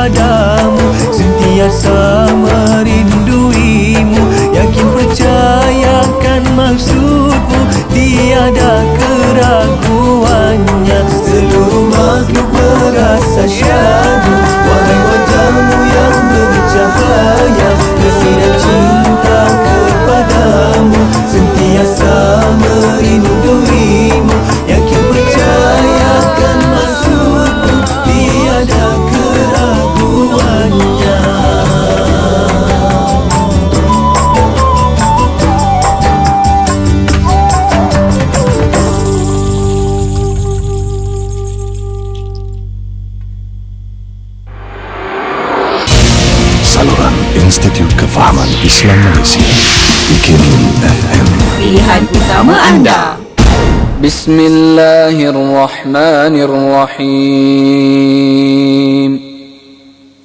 kepadamu, sentiasa merinduimu, yakin percayakan maksudmu, tiada keraguannya. Seluruh makhluk merasa syahdu, wahai wajahmu yang bercahaya, kasih dan cinta kepadamu, sentiasa merinduimu, yakin percayakan maksudmu, tiada keraguannya. Saluran Institut Kefahaman Islam Malaysia, IKIM FM. Pilihan utama anda. Bismillahirrahmanirrahim.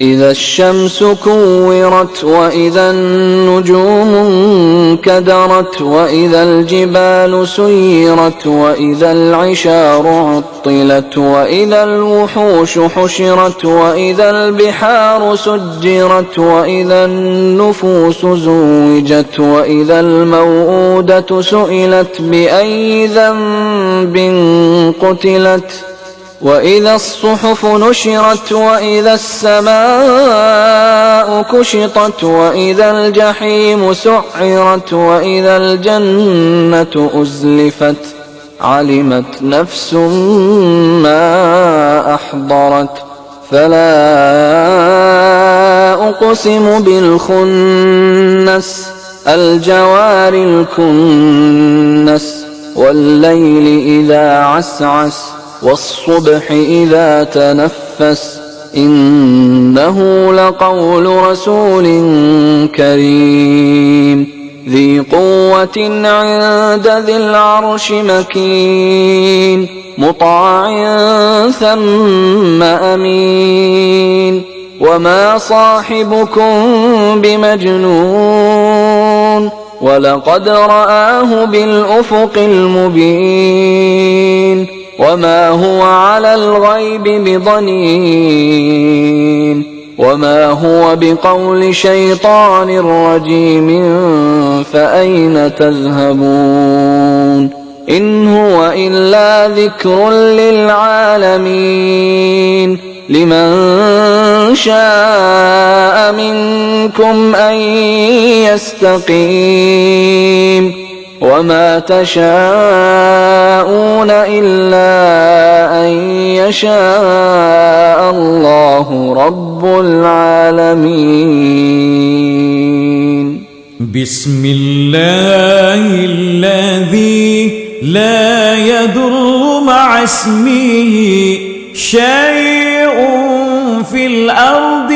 إذا الشمس كورت وإذا النجوم انكدرت وإذا الجبال سيرت وإذا العشار عطلت وإذا الوحوش حشرت وإذا البحار سجرت وإذا النفوس زوجت وإذا الموءودة سئلت بأي ذنب قتلت وإذا الصحف نشرت وإذا السماء كشطت وإذا الجحيم سعرت وإذا الجنة أزلفت علمت نفس ما أحضرت فلا أقسم بالخنس الجوار الكنس والليل إذا عسعس والصبح إذا تنفس إنه لقول رسول كريم ذي قوة عند ذي العرش مكين مطاع ثم أمين وما صاحبكم بمجنون ولقد رآه بالأفق المبين وما هو على الغيب بضنين وما هو بقول شيطان رجيم فأين تذهبون إن هو إلا ذكر للعالمين لمن شاء منكم أن يستقيم وما تشاءون إلا أن يشاء الله رب العالمين. بسم الله الذي لا يضر مع اسمه شيء في الأرض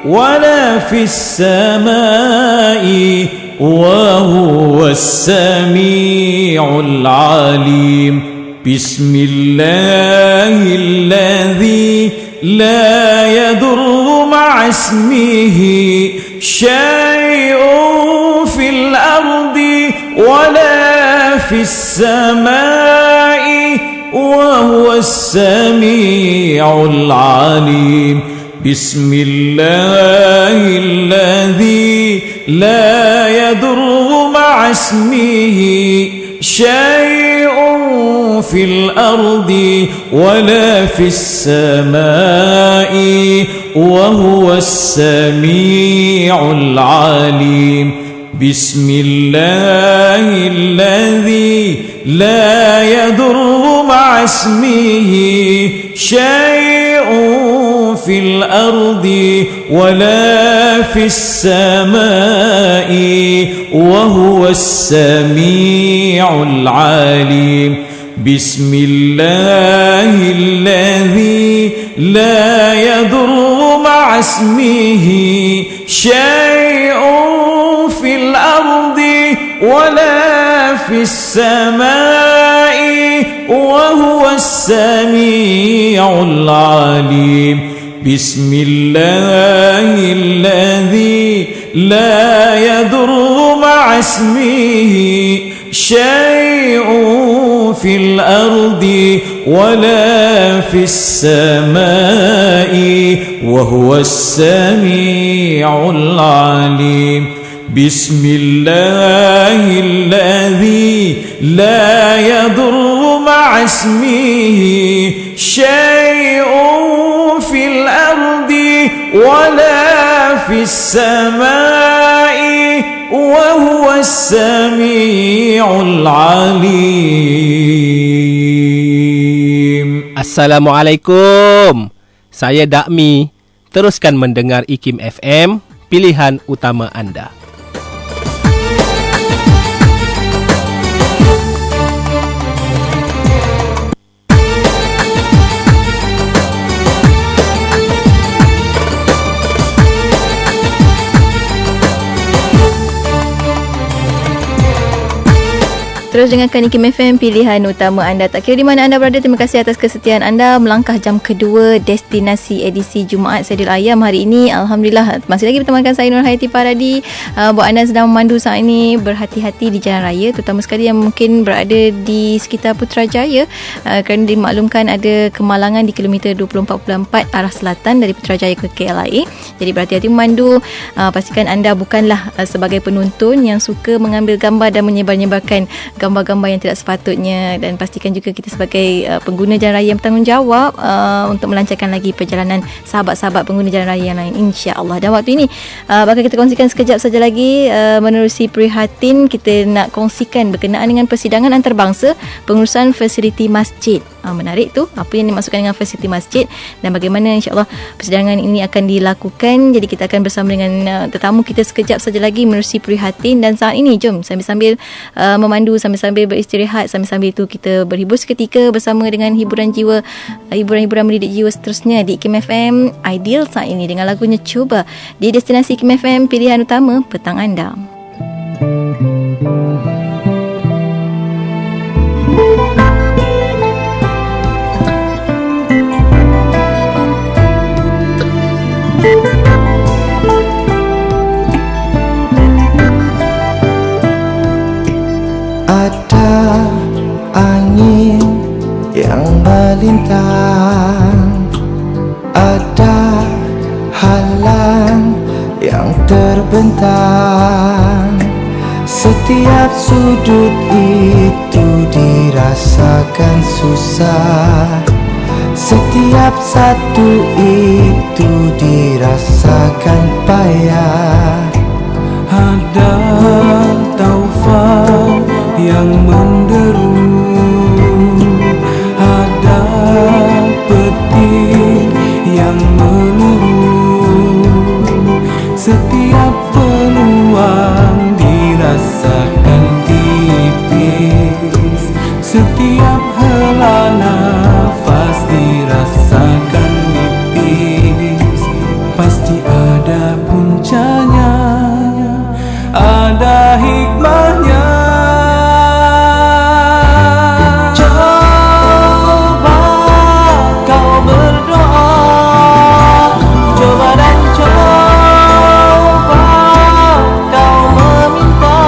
ولا في السماء وهو السميع العليم. بسم الله الذي لا يضر مع اسمه شيء في الأرض ولا في السماء وهو السميع العليم. بسم الله الذي لا يضر مع اسمه شيء في الأرض ولا في السماء وهو السميع العليم. بسم الله الذي لا يضر مع اسمه شيء في الأرض ولا في السماء وهو السميع العليم. بسم الله الذي لا يضر مع اسمه شيء في الأرض ولا في السماء وهو السميع العليم. بسم الله الذي لا يضر مع اسمه شيء في الأرض ولا في السماء وهو السميع العليم بسم الله الذي لا يضر مع اسمه شيء في الأرض ولا في السماء وهو السميع العليم. Assalamualaikum. Saya Dakmi. Teruskan mendengar IKIM FM, pilihan utama anda. Terus dengarkan IKIM FM, pilihan utama anda. Tak kira di mana anda berada, terima kasih atas kesetiaan anda. Melangkah jam kedua destinasi edisi Jumaat Saidul Ayam hari ini. Alhamdulillah, masih lagi bertemankan saya Nurhayati Paradi. Buat anda sedang memandu saat ini, berhati-hati di jalan raya, terutama sekali yang mungkin berada di sekitar Putrajaya, kerana dimaklumkan ada kemalangan di kilometer 24.4 arah selatan dari Putrajaya ke KLIA. Jadi berhati-hati memandu. Pastikan anda bukanlah sebagai penonton yang suka mengambil gambar dan menyebar-nyebarkan gambar-gambar yang tidak sepatutnya, dan pastikan juga kita sebagai pengguna jalan raya yang bertanggungjawab untuk melancarkan lagi perjalanan sahabat-sahabat pengguna jalan raya yang lain, insya-Allah. Dan waktu ini bakal kita kongsikan sekejap saja lagi menerusi prihatin, kita nak kongsikan berkenaan dengan persidangan antarabangsa pengurusan fasiliti masjid. Menarik tu, apa yang dimaksudkan dengan fasiliti masjid dan bagaimana insya-Allah persidangan ini akan dilakukan. Jadi kita akan bersama dengan tetamu kita sekejap saja lagi menerusi prihatin, dan saat ini jom sambil-sambil memandu, sambil-sambil beristirahat, sambil-sambil itu kita berhibur seketika bersama dengan hiburan jiwa, hiburan-hiburan mendidik jiwa seterusnya di IKIM FM Ideal saat ini dengan lagunya Cuba di destinasi IKIM FM, pilihan utama petang anda. Ada angin yang melintang, ada halang yang terbentang. Setiap sudut itu dirasakan susah, setiap satu itu dirasakan payah. Ada taufan yang menderu, ada petir yang meluru. Setiap peluang dirasakan tipis, setiap hela nafas dirasakan nipis. Pasti ada puncanya, ada hikmahnya. Coba kau berdoa, coba dan coba kau meminta.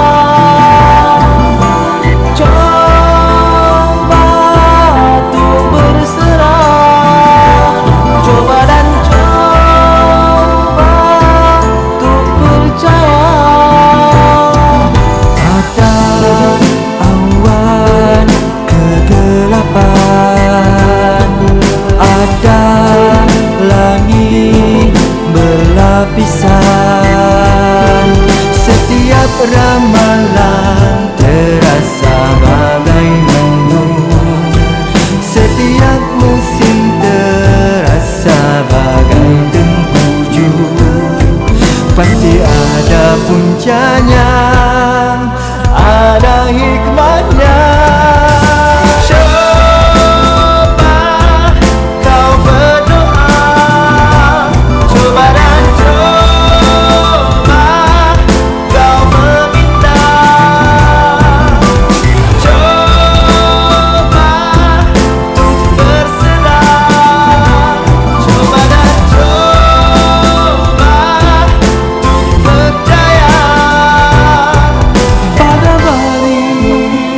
Coba tuh berserah, coba dan coba tuh percaya. Ada awan kegelapan, ada langit berlapisan. Setiap ramalan terasa bagai mendung, setiap musim terasa bagai tengkuju. Pasti ada puncanya, ada hikmahnya. Coba kau berdoa, coba dan coba kau meminta. Coba untuk berserah, coba dan coba untuk percaya pada balik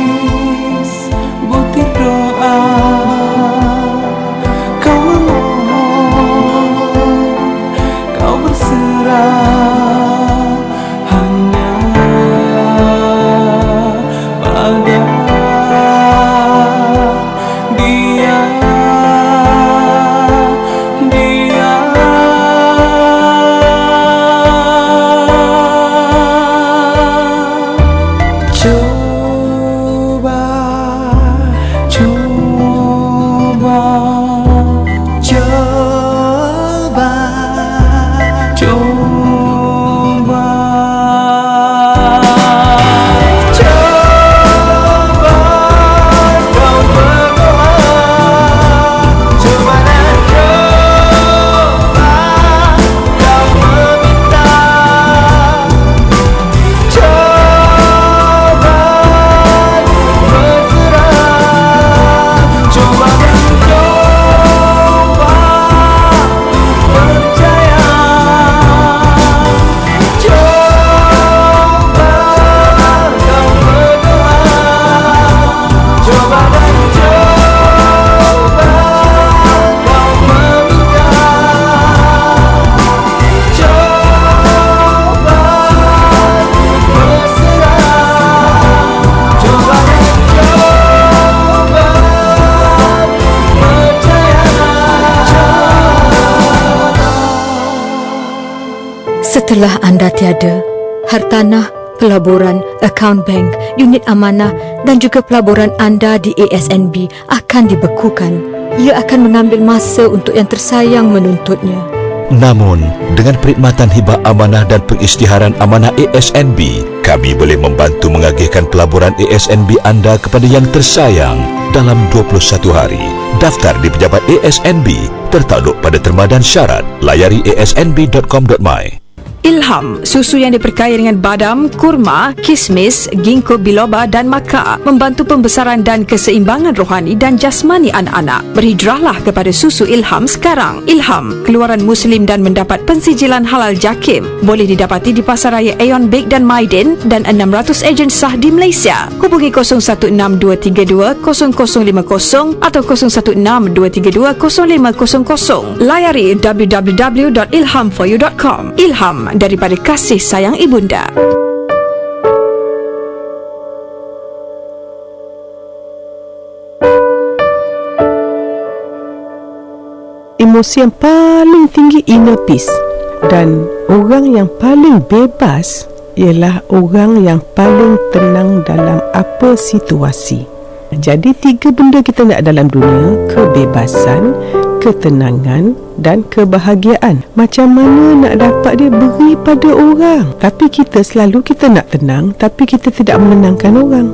Setelah anda tiada, hartanah, pelaburan, akaun bank, unit amanah dan juga pelaburan anda di ASNB akan dibekukan. Ia akan mengambil masa untuk yang tersayang menuntutnya. Namun, dengan perkhidmatan hibah amanah dan pengisytiharan amanah ASNB, kami boleh membantu mengagihkan pelaburan ASNB anda kepada yang tersayang dalam 21 hari. Daftar di pejabat ASNB, tertakluk pada terma dan syarat. Layari asnb.com.my. Ilham, susu yang diperkaya dengan badam, kurma, kismis, ginkgo biloba dan maka membantu pembesaran dan keseimbangan rohani dan jasmani anak-anak. Berhijrahlah kepada susu Ilham sekarang. Ilham, keluaran Muslim dan mendapat pensijilan halal JAKIM. Boleh didapati di Pasar Raya Aeon Bake dan Maiden dan 600 ejen sah di Malaysia. Hubungi 016232 0050 atau 016232 0500. Layari www.ilhamforyou.com. Ilham, daripada kasih sayang ibunda. Emosi yang paling tinggi inner peace, dan orang yang paling bebas ialah orang yang paling tenang dalam apa situasi. Jadi 3 benda kita nak dalam dunia: kebebasan, ketenangan dan kebahagiaan. Macam mana nak dapat dia? Beri pada orang. Tapi kita nak tenang tapi kita tidak menenangkan orang.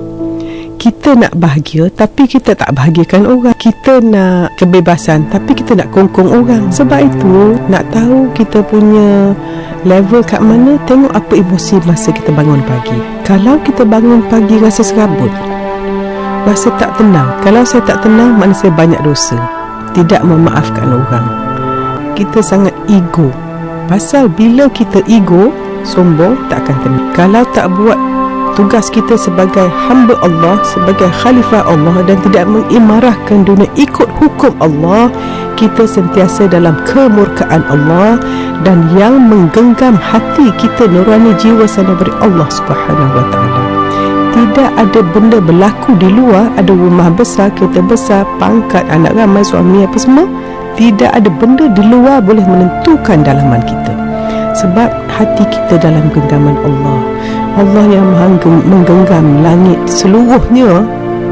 Kita nak bahagia tapi kita tak bahagiakan orang. Kita nak kebebasan tapi kita nak kongkong orang. Sebab itu, nak tahu kita punya level kat mana, tengok apa emosi masa kita bangun pagi. Kalau kita bangun pagi rasa serabut, rasa tak tenang. Kalau saya tak tenang, maknanya saya banyak dosa, tidak memaafkan orang. Kita sangat ego. Pasal bila kita ego, sombong, tak akan tenang. Kalau tak buat tugas kita sebagai hamba Allah, sebagai khalifah Allah dan tidak mengimarahkan dunia ikut hukum Allah, kita sentiasa dalam kemurkaan Allah, dan yang menggenggam hati kita, nurani jiwa sanabari Allah Subhanahu wa taala. Tidak ada benda berlaku di luar, ada rumah besar, kereta besar, pangkat, anak ramai, suami apa semua, tidak ada benda di luar boleh menentukan dalaman kita. Sebab hati kita dalam genggaman Allah. Allah yang menggenggam langit seluruhnya,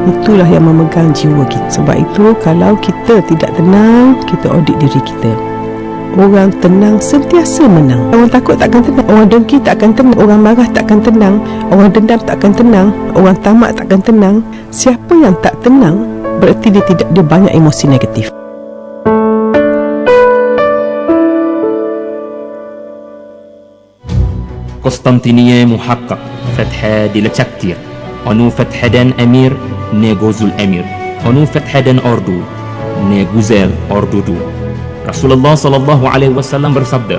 itulah yang memegang jiwa kita. Sebab itu, kalau kita tidak tenang, kita audit diri kita. Orang tenang sentiasa menang. Orang takut takkan tenang. Orang dengki takkan tenang. Orang marah takkan tenang. Orang dendam takkan tenang. Orang tamak takkan tenang. Siapa yang tak tenang, berarti dia banyak emosi negatif. قسطنطينية محقق فتحة دلتشكتير أنو فتحدان أمير نيغوزل أمير أنو فتحدان أردو نيغوزل أردودو. Rasulullah SAW bersabda,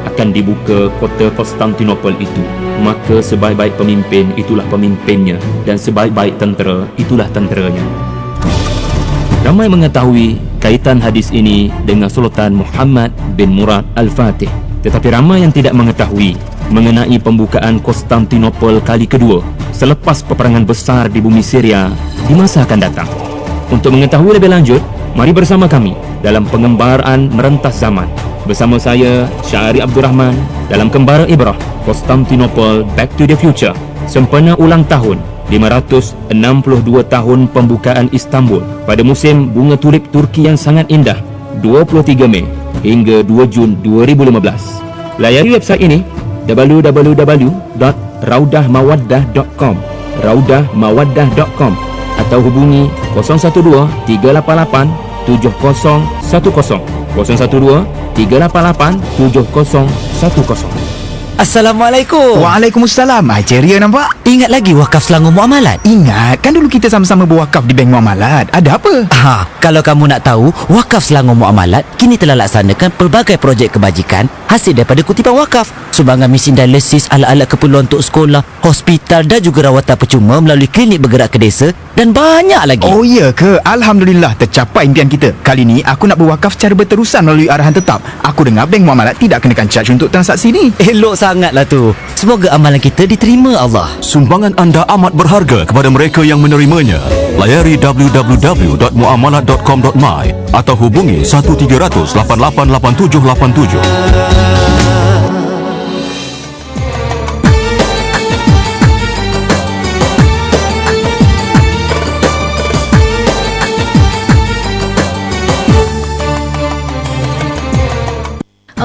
akan dibuka kota Konstantinopel itu, maka sebaik-baik pemimpin itulah pemimpinnya, dan sebaik-baik tentera itulah tenteranya. Ramai mengetahui kaitan hadis ini dengan Sultan Muhammad bin Murad Al-Fatih, tetapi ramai yang tidak mengetahui mengenai pembukaan Konstantinopel kali kedua selepas peperangan besar di bumi Syria di masa akan datang. Untuk mengetahui lebih lanjut, mari bersama kami dalam pengembaraan merentas zaman. Bersama saya, Syahri Abdul Rahman, dalam Kembara Ibrah Konstantinopel Back to the Future, sempena ulang tahun 562 tahun pembukaan Istanbul pada musim bunga tulip Turki yang sangat indah, 23 Mei hingga 2 Jun 2015. Layari website ini www.raudahmawaddah.com raudahmawaddah.com atau hubungi 012 388 7010 012 388 7010. Assalamualaikum. Waalaikumsalam. Ceria nampak? Ingat lagi wakaf Selangor Muamalat? Ingat, kan dulu kita sama-sama berwakaf di Bank Muamalat. Ada apa? Kalau kamu nak tahu, wakaf Selangor Muamalat kini telah laksanakan pelbagai projek kebajikan hasil daripada kutipan wakaf. Sumbangan mesin dialisis, alat-alat keperluan untuk sekolah, hospital dan juga rawatan percuma melalui klinik bergerak ke desa dan banyak lagi. Oh iya ke? Alhamdulillah, tercapai impian kita. Kali ni aku nak berwakaf secara berterusan melalui arahan tetap. Aku dengar Bank Muamalat tidak kenakan charge untuk transaksi ni. Elok sangatlah tu. Semoga amalan kita diterima Allah. Sumbangan anda amat berharga kepada mereka yang menerimanya. Layari www.muamalat.com.my atau hubungi 1300 888787.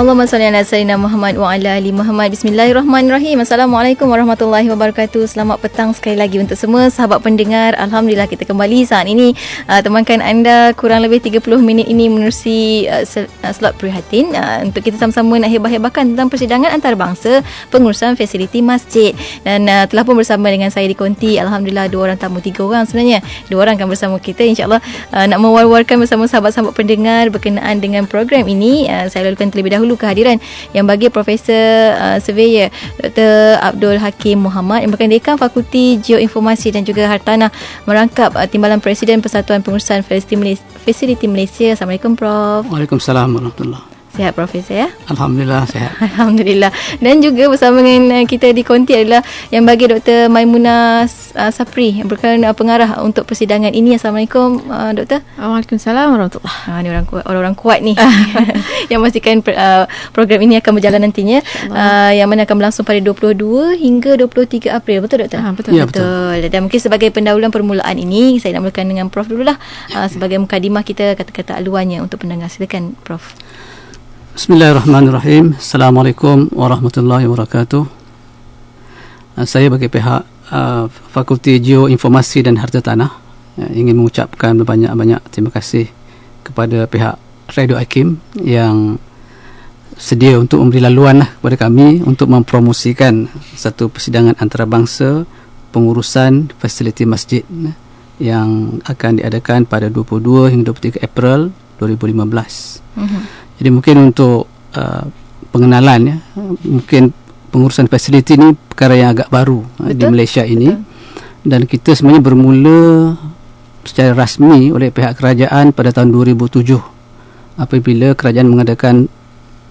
Allahumma salli ala sayyidina Muhammad wa ala ali Muhammad. Bismillahirrahmanirrahim. Assalamualaikum warahmatullahi wabarakatuh. Selamat petang sekali lagi untuk semua sahabat pendengar. Alhamdulillah kita kembali saat ini temankan anda kurang lebih 30 minit ini menerusi slot prihatin untuk kita sama-sama nak hebah-hebahkan tentang persidangan antarabangsa pengurusan fasiliti masjid. Dan telah pun bersama dengan saya di konti. Alhamdulillah 2 orang tamu, 3 orang sebenarnya. 2 orang akan bersama kita insya-Allah nak mewar-warkan bersama sahabat-sahabat pendengar berkenaan dengan program ini. Saya lalukan terlebih dahulu kehadiran yang bagi Profesor Surveyor Dr. Abdul Hakim Muhammad yang merupakan Dekan Fakulti Geoinformasi dan juga Hartanah, merangkap Timbalan Presiden Persatuan Pengurusan Fasiliti Malaysia. Assalamualaikum Prof. Waalaikumsalam warahmatullahi. Sihat Profesor ya? Alhamdulillah sihat. Alhamdulillah. Dan juga bersama dengan kita di konti adalah yang bagi Dr. Maimunah Sapri yang merupakan pengarah untuk persidangan ini. Assalamualaikum Doktor. Waalaikumsalam warahmatullahi. Ni orang-orang kuat ni yang memastikan program ini akan berjalan nantinya, yang mana akan berlangsung pada 22 hingga 23 April. Betul Doktor? Betul. Ya, betul. Dan mungkin sebagai pendahuluan permulaan ini, saya nak mulakan dengan Prof dululah sebagai mukadimah kita, kata-kata aluannya untuk pendengar. Silakan Prof. Bismillahirrahmanirrahim. Assalamualaikum warahmatullahi wabarakatuh. Saya bagi pihak Fakulti Geoinformasi dan Harta Tanah ingin mengucapkan banyak-banyak terima kasih kepada pihak Radio Hakim yang sedia untuk memberi laluan kepada kami untuk mempromosikan satu persidangan antarabangsa pengurusan fasiliti masjid yang akan diadakan pada 22 hingga 23 April 2015. Jadi mungkin untuk pengenalan ya, mungkin pengurusan fasiliti ni perkara yang agak baru di Malaysia ini. Dan kita sebenarnya bermula secara rasmi oleh pihak kerajaan pada tahun 2007 apabila kerajaan mengadakan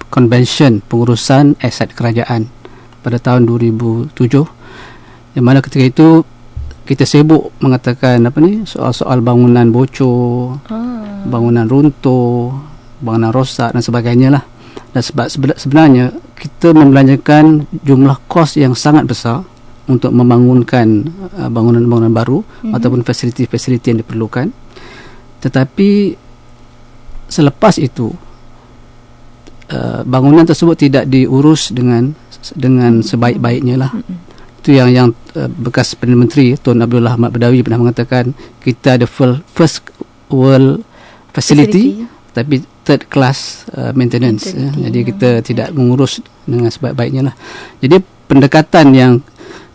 Convention Pengurusan Aset Kerajaan pada tahun 2007, yang mana ketika itu kita sibuk mengatakan soal-soal bangunan bocor, bangunan runtuh, bangunan rosak dan sebagainya lah. Dan sebab sebenarnya kita membelanjakan jumlah kos yang sangat besar untuk membangunkan bangunan-bangunan baru ataupun fasiliti-fasiliti yang diperlukan. Tetapi selepas itu bangunan tersebut tidak diurus dengan sebaik-baiknya lah. Itu yang bekas Perdana Menteri Tun Abdullah Ahmad Badawi pernah mengatakan kita ada first world facility tapi third class maintenance. Jadi kita tidak mengurus dengan sebaik-baiknya lah. Jadi pendekatan yang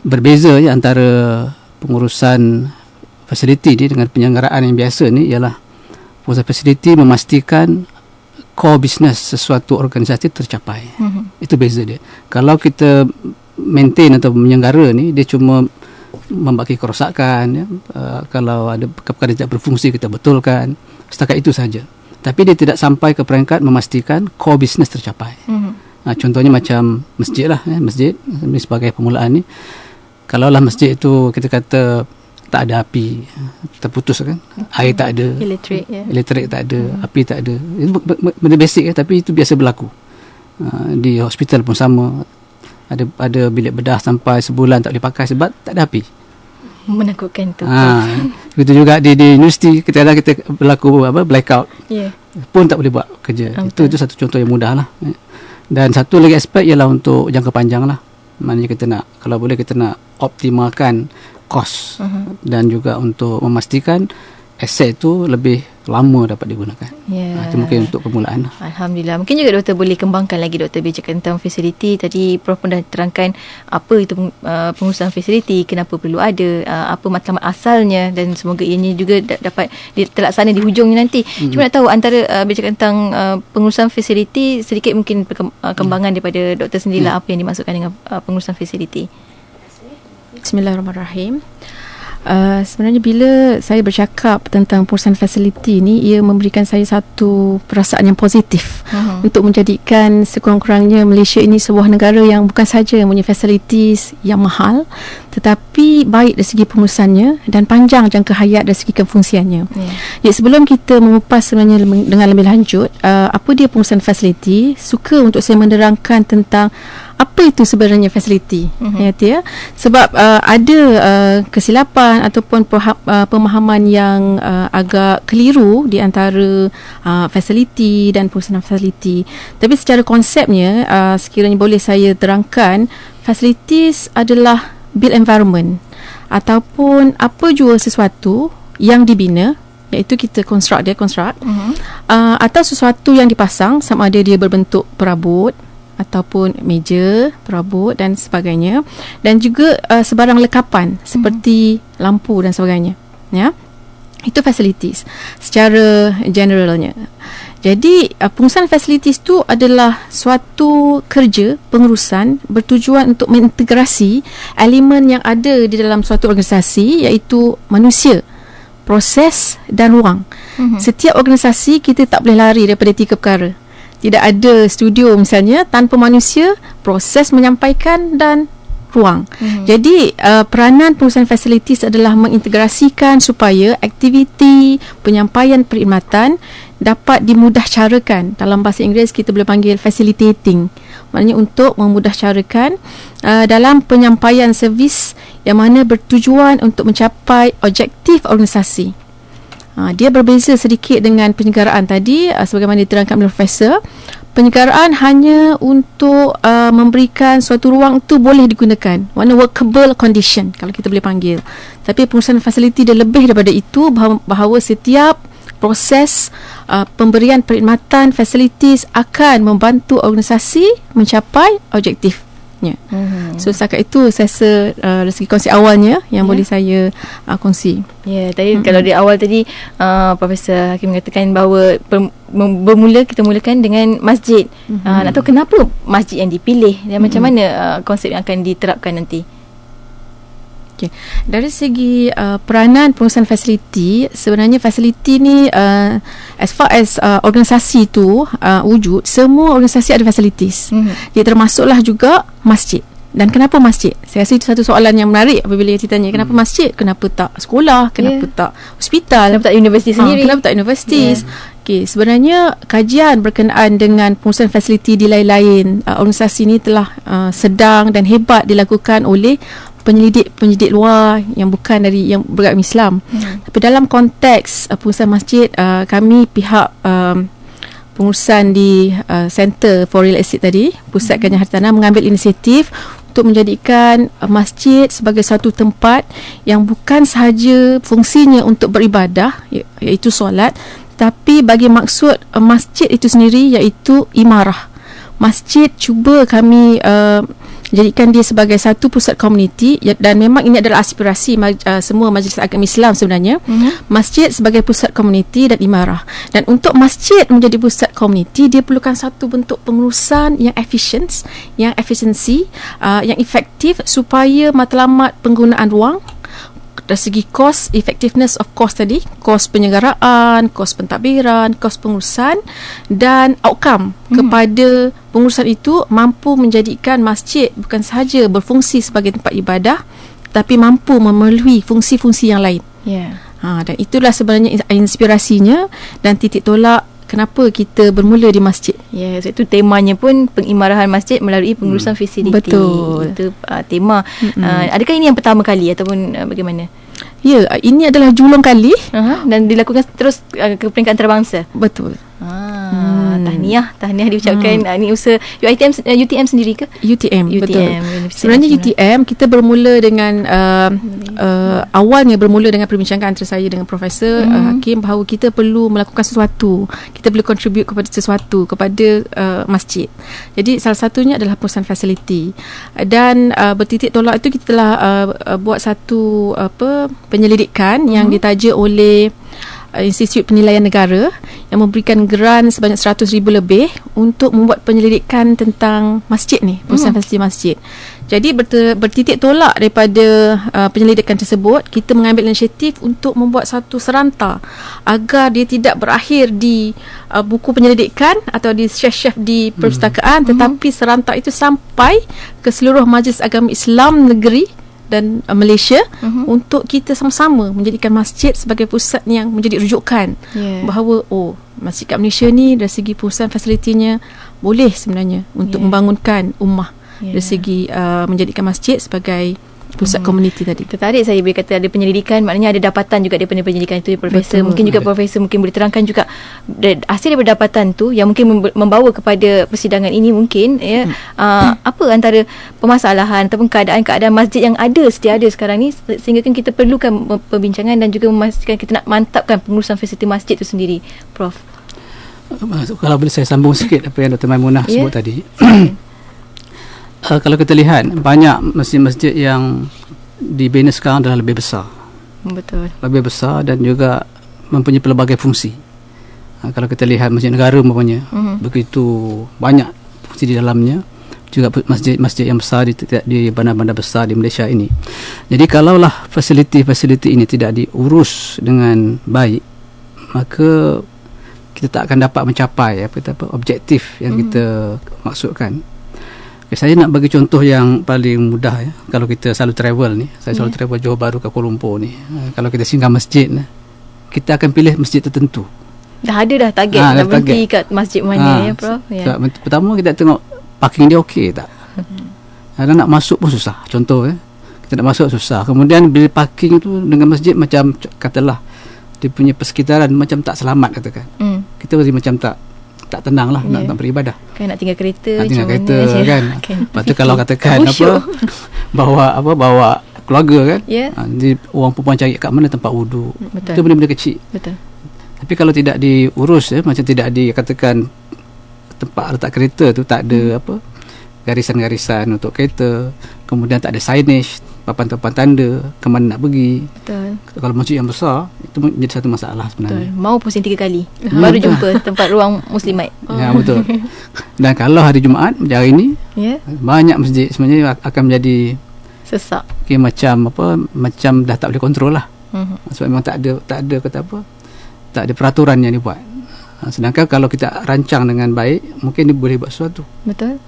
berbeza antara pengurusan fasiliti ni dengan penyelenggaraan yang biasa ni ialah pengurusan fasiliti memastikan core business sesuatu organisasi tercapai. Itu beza dia. Kalau kita maintain atau menyenggara ni, dia cuma membaki kerosakan ya. Kalau ada perkara tidak berfungsi kita betulkan, setakat itu saja. Tapi dia tidak sampai ke peringkat memastikan core business tercapai. Contohnya macam masjid lah masjid ini sebagai permulaan ni. Kalaulah masjid itu kita kata tak ada api, terputus kan, air tak ada, elektrik tak ada, api tak ada, itu benda basic tapi itu biasa berlaku. Di hospital pun sama, ada bilik bedah sampai sebulan tak boleh pakai sebab tak ada api. Menakutkan tu. Begitu juga di universiti kita berlaku blackout, pun tak boleh buat kerja. Itu satu contoh yang mudah lah. Dan satu lagi aspek ialah untuk jangka panjang lah. Maknanya kita nak, kalau boleh kita nak optimalkan kos dan juga untuk memastikan aset itu lebih lama dapat digunakan. Itu mungkin untuk permulaan. Alhamdulillah. Mungkin juga doktor boleh kembangkan lagi doktor bincang tentang fasiliti. Tadi Prof pun dah terangkan apa itu pengurusan fasiliti, kenapa perlu ada, apa matlamat asalnya, dan semoga ianya juga dapat terlaksana di hujungnya nanti. Cuma nak tahu antara bincang tentang pengurusan fasiliti, sedikit mungkin perkembangan daripada doktor sendirilah apa yang dimaksudkan dengan pengurusan fasiliti. Bismillahirrahmanirrahim. Sebenarnya bila saya bercakap tentang pengurusan fasiliti ni, ia memberikan saya satu perasaan yang positif untuk menjadikan sekurang-kurangnya Malaysia ini sebuah negara yang bukan saja mempunyai fasilitis yang mahal, tetapi baik dari segi pengurusannya dan panjang jangka hayat dari segi kefungsiannya. Jadi sebelum kita mengupas sebenarnya dengan lebih lanjut apa dia pengurusan fasiliti, suka untuk saya menerangkan tentang apa itu sebenarnya fasiliti. Ya, sebab ada kesilapan ataupun pemahaman yang agak keliru di antara fasiliti dan pengurusan fasiliti. Tapi secara konsepnya sekiranya boleh saya terangkan, facilities adalah built environment ataupun apa jua sesuatu yang dibina, iaitu kita construct atau sesuatu yang dipasang, sama ada dia berbentuk perabot ataupun meja, perabot dan sebagainya, dan juga sebarang lekapan seperti lampu dan sebagainya. Ya, itu facilities secara generalnya. Jadi pengurusan facilities tu adalah suatu kerja pengurusan bertujuan untuk mengintegrasi elemen yang ada di dalam suatu organisasi, iaitu manusia, proses dan ruang. Setiap organisasi kita tak boleh lari daripada 3 perkara. Tidak ada studio misalnya tanpa manusia, proses menyampaikan dan ruang. Jadi peranan pengurusan facilities adalah mengintegrasikan supaya aktiviti penyampaian perkhidmatan dapat dimudahcarakan. Dalam bahasa Inggeris kita boleh panggil facilitating. Maknanya untuk memudahcarakan dalam penyampaian servis yang mana bertujuan untuk mencapai objektif organisasi. Dia berbeza sedikit dengan penyegaraan tadi, sebagaimana diterangkan oleh Profesor. Penyegaraan hanya untuk memberikan suatu ruang itu boleh digunakan, makna workable condition kalau kita boleh panggil. Tapi pengurusan fasiliti dia lebih daripada itu, bahawa setiap proses pemberian perkhidmatan facilities akan membantu organisasi mencapai objektif. So setakat itu saya rasa dari segi kongsi awalnya yang boleh saya kongsi. Tadi kalau di awal tadi Profesor Hakim mengatakan bahawa kita mulakan dengan masjid. Nak tahu kenapa masjid yang dipilih dan macam mana konsep yang akan diterapkan nanti? Okay. Dari segi peranan pengurusan fasiliti, sebenarnya fasiliti ni as far as organisasi tu wujud, semua organisasi ada facilities. Dia termasuklah juga masjid. Dan kenapa masjid? Saya rasa itu satu soalan yang menarik apabila kita tanya kenapa masjid, kenapa tak sekolah, kenapa tak hospital, kenapa tak universiti sendiri, kenapa tak universiti. Okay, sebenarnya kajian berkenaan dengan pengurusan fasiliti di lain-lain organisasi ini telah sedang dan hebat dilakukan oleh penyelidik luar yang bukan dari yang beragama Islam. Tapi dalam konteks pengurusan masjid, kami pihak pengurusan di Center for Real Estate tadi, Pusat Kajian Hartanah, mengambil inisiatif untuk menjadikan masjid sebagai satu tempat yang bukan sahaja fungsinya untuk beribadah, iaitu solat, tapi bagi maksud masjid itu sendiri, iaitu imarah. Masjid cuba kami jadikan dia sebagai satu pusat komuniti, dan memang ini adalah aspirasi semua majlis agama Islam sebenarnya. Masjid sebagai pusat komuniti dan imarah. Dan untuk masjid menjadi pusat komuniti, dia perlukan satu bentuk pengurusan yang efisiensi, yang efektif, supaya matlamat penggunaan ruang dari segi cost, effectiveness of cost tadi, cost penyelenggaraan, cost pentadbiran, cost pengurusan, dan outcome kepada pengurusan itu mampu menjadikan masjid bukan sahaja berfungsi sebagai tempat ibadah, tapi mampu memenuhi fungsi-fungsi yang lain. Dan itulah sebenarnya inspirasinya dan titik tolak kenapa kita bermula di masjid. Itu temanya pun pengimarahan masjid melalui pengurusan fasiliti. Betul. Itu tema. Adakah ini yang pertama kali ataupun bagaimana? Ya, ini adalah julung kali dan dilakukan terus ke peringkat antarabangsa. Betul. Tahniah diucapkan. Ini usaha UTM sendiri ke? UTM, betul. Sebenarnya UTM kita bermula dengan awalnya bermula dengan perbincangan antara saya dengan Profesor Hakim bahawa kita perlu melakukan sesuatu, kita perlu contribute kepada sesuatu, kepada masjid. Jadi salah satunya adalah pengurusan fasiliti, dan bertitik tolak itu kita telah buat satu penyelidikan yang ditaja oleh Institut Penilaian Negara yang memberikan geran sebanyak 100,000 lebih untuk membuat penyelidikan tentang masjid ni, pengurusan fasiliti masjid. Jadi bertitik tolak daripada penyelidikan tersebut, kita mengambil inisiatif untuk membuat satu seranta agar dia tidak berakhir di buku penyelidikan atau di syef-syef di perpustakaan, tetapi seranta itu sampai ke seluruh majlis agama Islam negeri dan Malaysia untuk kita sama-sama menjadikan masjid sebagai pusat yang menjadi rujukan bahawa masjid kat Malaysia ni dari segi perusahaan fasilitinya boleh sebenarnya untuk membangunkan ummah dari segi menjadikan masjid sebagai pusat komuniti tadi. Tertarik saya bila kata ada penyelidikan, maknanya ada dapatan juga daripada penyelidikan itu, Profesor. Mungkin juga Profesor mungkin boleh terangkan juga hasil daripada dapatan tu yang mungkin membawa kepada persidangan ini mungkin apa antara permasalahan ataupun keadaan masjid yang sedia ada sekarang ni, sehingga kan kita perlukan perbincangan dan juga memastikan kita nak mantapkan pengurusan fasiliti masjid itu sendiri, Prof. Kalau boleh saya sambung sikit apa yang Dr. Maimunah sebut tadi. Kalau kita lihat banyak masjid-masjid yang dibina sekarang adalah lebih besar. Betul. Lebih besar dan juga mempunyai pelbagai fungsi. Kalau kita lihat masjid negara umpamanya, begitu banyak fungsi di dalamnya. Juga masjid-masjid yang besar di bandar-bandar besar di Malaysia ini. Jadi kalaulah fasiliti-fasiliti ini tidak diurus dengan baik, maka kita tak akan dapat mencapai objektif yang kita maksudkan. Saya nak bagi contoh yang paling mudah ya. Kalau kita selalu travel ni, saya selalu travel Johor Bahru ke Kuala Lumpur ni. Kalau kita singgah masjid, kita akan pilih masjid tertentu. Dah ada target nak berhenti kat masjid mana Prof. Pertama kita tengok parking dia okey tak. Kadang nak masuk pun susah. Contoh kita nak masuk susah. Kemudian bila parking tu dengan masjid macam katalah dia punya persekitaran macam tak selamat katakan. Kita mesti macam tak tenang lah nak beribadah. Kan nak tinggal kereta kan. Lepas tu kalau katakan bawa keluarga kan. Jadi orang perempuan cari kat mana tempat wuduk. Itu benda-benda kecil. Betul. Tapi kalau tidak diurus macam tidak dikatakan tempat letak kereta tu tak ada garisan-garisan untuk kereta, kemudian tak ada signage, papan-papan tanda ke mana nak pergi. Betul. Kalau masjid yang besar itu menjadi satu masalah sebenarnya. Betul. Mau pusing 3 kali baru jumpa tempat ruang muslimat. Ya betul. Dan kalau hari Jumaat macam hari ni, banyak masjid sebenarnya akan menjadi sesak. Macam dah tak boleh kontrol lah. Sebab memang tak ada peraturan yang dibuat. Sedangkan kalau kita rancang dengan baik, mungkin dia boleh buat sesuatu. Betul.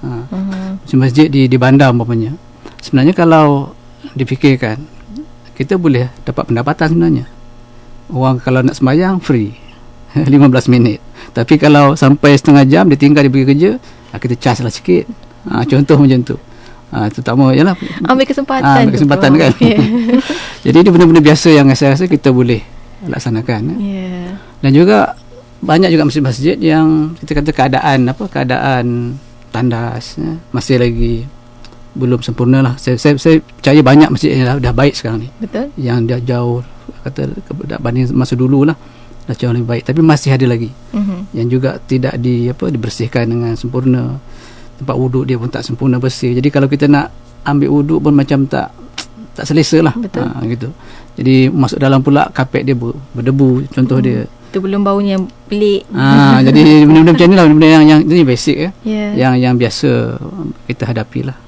Masjid di bandar umpamanya, sebenarnya kalau difikirkan, kita boleh dapat pendapatan sebenarnya. Orang kalau nak sembahyang free 15 minit. Tapi kalau sampai setengah jam dia tinggal dia pergi kerja, kita charge lah sikit. Contoh macam tu. Terutama yalah ambil kesempatan kan. Jadi ini benda-benda biasa yang saya rasa kita boleh laksanakan. Dan juga banyak juga masjid-masjid yang kita kata keadaan tandas masih lagi belum sempurna lah. Saya percaya banyak masjid yang dah baik sekarang ni. Betul. Yang dah jauh banding masa dulu lah, dah jauh lebih baik. Tapi masih ada lagi yang juga tidak dibersihkan dengan sempurna. Tempat wuduk dia pun tak sempurna bersih. Jadi kalau kita nak ambil wuduk pun macam tak selesa lah. Gitu. Jadi masuk dalam pula kapet dia berdebu contoh dia. Itu belum baunya yang pelik. Jadi benda-benda macam ni lah, benda-benda yang ini basic yang biasa kita hadapi lah.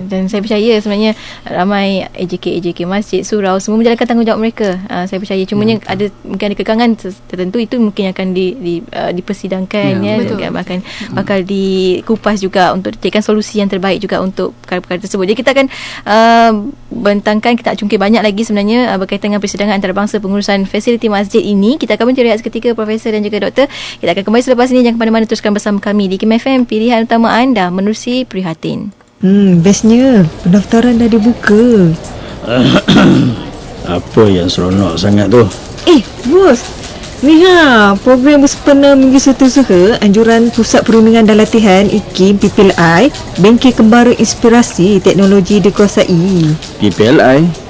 Dan saya percaya sebenarnya ramai AJK masjid, surau semua menjalankan tanggungjawab mereka. Saya percaya cumanya mungkin ada kekangan tertentu, itu mungkin akan dipersidangkan bakal dikupas juga untuk dicarikan solusi yang terbaik juga untuk perkara-perkara tersebut. Jadi kita akan bentangkan, kita nak cungkir banyak lagi sebenarnya berkaitan dengan persidangan antarabangsa pengurusan fasiliti masjid ini. Kita akan rehat seketika, Profesor dan juga Doktor. Kita akan kembali selepas ini. Jangan ke mana-mana, teruskan bersama kami di KIM FM, pilihan utama anda menerusi prihatin. Bestnya pendaftaran dah dibuka. Apa yang seronok sangat tu? Bos, ni program bersempena Minggu Setiausaha anjuran Pusat Perundingan dan Latihan IKIM PPLI, Bengkel Kembara Inspirasi Teknologi dikuasai. PPLI?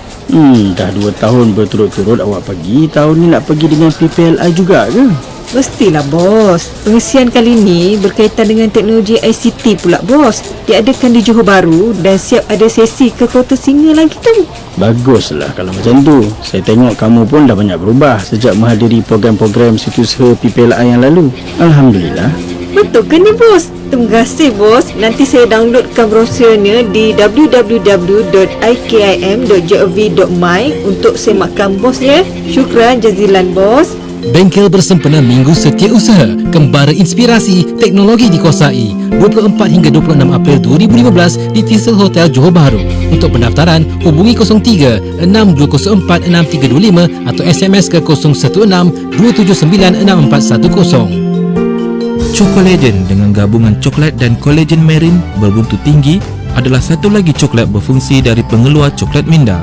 Dah 2 tahun berturut-turut awak pergi. Tahun ni nak pergi dengan PPLI juga ke? Mestilah bos. Pengisian kali ni berkaitan dengan teknologi ICT pula bos. Diadakan di Johor Bahru dan siap ada sesi ke Kota Singa lagi tu. Baguslah kalau macam tu. Saya tengok kamu pun dah banyak berubah sejak menghadiri program-program Setiausaha PPLI yang lalu. Alhamdulillah. Betul ke ni bos? Terima kasih bos. Nanti saya downloadkan brosurnya di www.ikim.gov.my untuk semakkan bos ya. Syukran jazilan bos. Bengkel bersempena Minggu Setiausaha Kembara Inspirasi Teknologi dikuasai 24 hingga 26 April 2015 di Thistle Hotel Johor Bahru. Untuk pendaftaran hubungi 03 6204 6325 atau SMS ke 016 279 6410. Chocolagen dengan gabungan coklat dan collagen marine berbuntu tinggi adalah satu lagi coklat berfungsi dari pengeluar coklat minda.